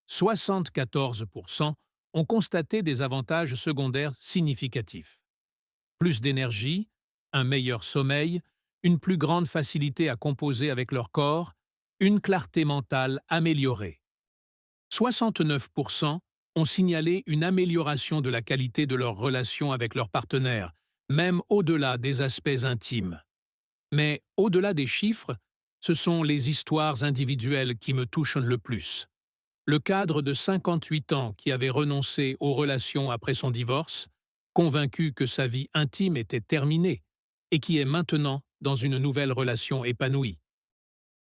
74% ont constaté des avantages secondaires significatifs. Plus d'énergie, un meilleur sommeil, une plus grande facilité à composer avec leur corps, une clarté mentale améliorée. 69% ont signalé une amélioration de la qualité de leur relation avec leur partenaire, même au-delà des aspects intimes. Mais au-delà des chiffres, ce sont les histoires individuelles qui me touchent le plus. Le cadre de 58 ans qui avait renoncé aux relations après son divorce, convaincu que sa vie intime était terminée, et qui est maintenant dans une nouvelle relation épanouie.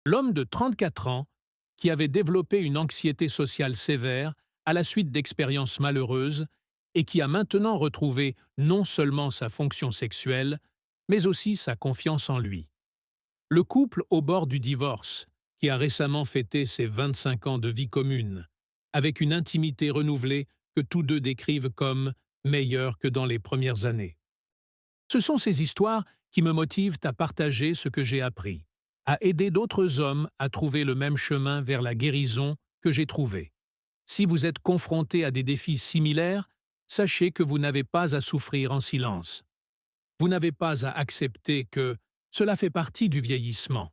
L'homme de 34 ans qui avait développé une anxiété sociale sévère à la suite d'expériences malheureuses et qui a maintenant retrouvé non seulement sa fonction sexuelle, mais aussi sa confiance en lui. Le couple au bord du divorce, qui a récemment fêté ses 25 ans de vie commune, avec une intimité renouvelée que tous deux décrivent comme meilleure que dans les premières années. Ce sont ces histoires qui me motivent à partager ce que j'ai appris, à aider d'autres hommes à trouver le même chemin vers la guérison que j'ai trouvé. Si vous êtes confronté à des défis similaires, sachez que vous n'avez pas à souffrir en silence. Vous n'avez pas à accepter que cela fait partie du vieillissement.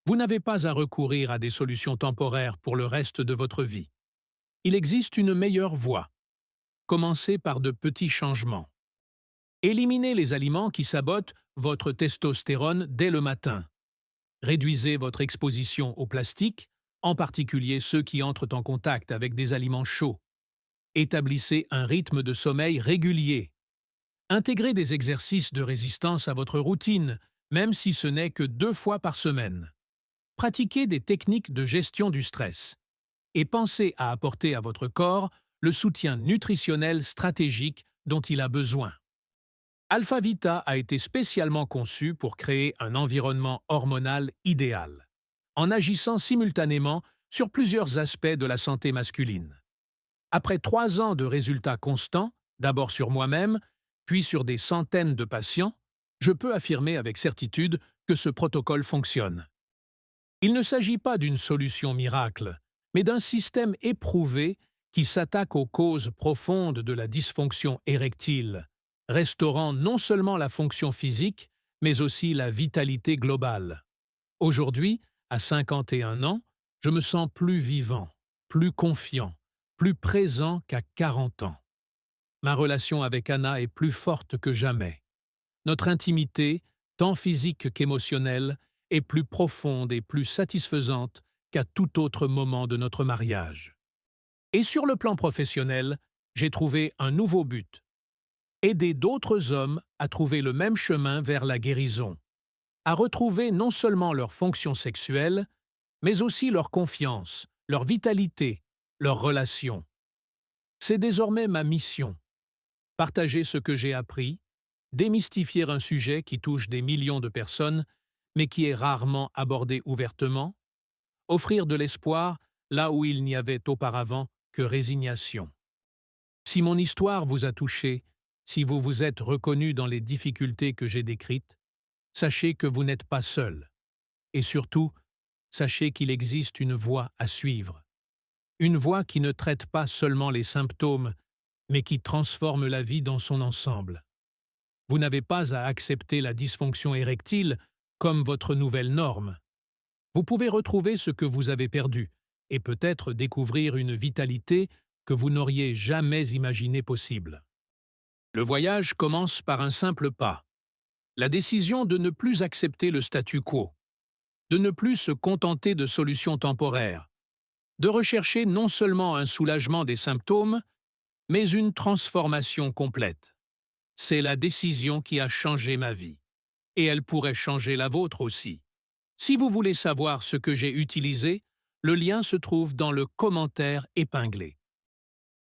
Vous n'avez pas à recourir à des solutions temporaires pour le reste de votre vie. Il existe une meilleure voie. Commencez par de petits changements. Éliminez les aliments qui sabotent votre testostérone dès le matin. Réduisez votre exposition au plastique, en particulier ceux qui entrent en contact avec des aliments chauds. Établissez un rythme de sommeil régulier. Intégrez des exercices de résistance à votre routine, même si ce n'est que 2 fois par semaine. Pratiquez des techniques de gestion du stress. Et pensez à apporter à votre corps le soutien nutritionnel stratégique dont il a besoin. AlphaVita a été spécialement conçu pour créer un environnement hormonal idéal, en agissant simultanément sur plusieurs aspects de la santé masculine. Après 3 ans de résultats constants, d'abord sur moi-même, puis sur des centaines de patients, je peux affirmer avec certitude que ce protocole fonctionne. Il ne s'agit pas d'une solution miracle, mais d'un système éprouvé qui s'attaque aux causes profondes de la dysfonction érectile, restaurant non seulement la fonction physique, mais aussi la vitalité globale. Aujourd'hui, à 51 ans, je me sens plus vivant, plus confiant, plus présent qu'à 40 ans. Ma relation avec Anna est plus forte que jamais. Notre intimité, tant physique qu'émotionnelle, est plus profonde et plus satisfaisante qu'à tout autre moment de notre mariage. Et sur le plan professionnel, j'ai trouvé un nouveau but: aider d'autres hommes à trouver le même chemin vers la guérison, à retrouver non seulement leur fonction sexuelle, mais aussi leur confiance, leur vitalité, leurs relations. C'est désormais ma mission: partager ce que j'ai appris, démystifier un sujet qui touche des millions de personnes, mais qui est rarement abordé ouvertement, offrir de l'espoir là où il n'y avait auparavant que résignation. Si mon histoire vous a touché, si vous vous êtes reconnu dans les difficultés que j'ai décrites, sachez que vous n'êtes pas seul. Et surtout, sachez qu'il existe une voie à suivre. Une voie qui ne traite pas seulement les symptômes, mais qui transforme la vie dans son ensemble. Vous n'avez pas à accepter la dysfonction érectile comme votre nouvelle norme. Vous pouvez retrouver ce que vous avez perdu et peut-être découvrir une vitalité que vous n'auriez jamais imaginé possible. Le voyage commence par un simple pas: la décision de ne plus accepter le statu quo, de ne plus se contenter de solutions temporaires, de rechercher non seulement un soulagement des symptômes, mais une transformation complète. C'est la décision qui a changé ma vie. Et elle pourrait changer la vôtre aussi. Si vous voulez savoir ce que j'ai utilisé, le lien se trouve dans le commentaire épinglé.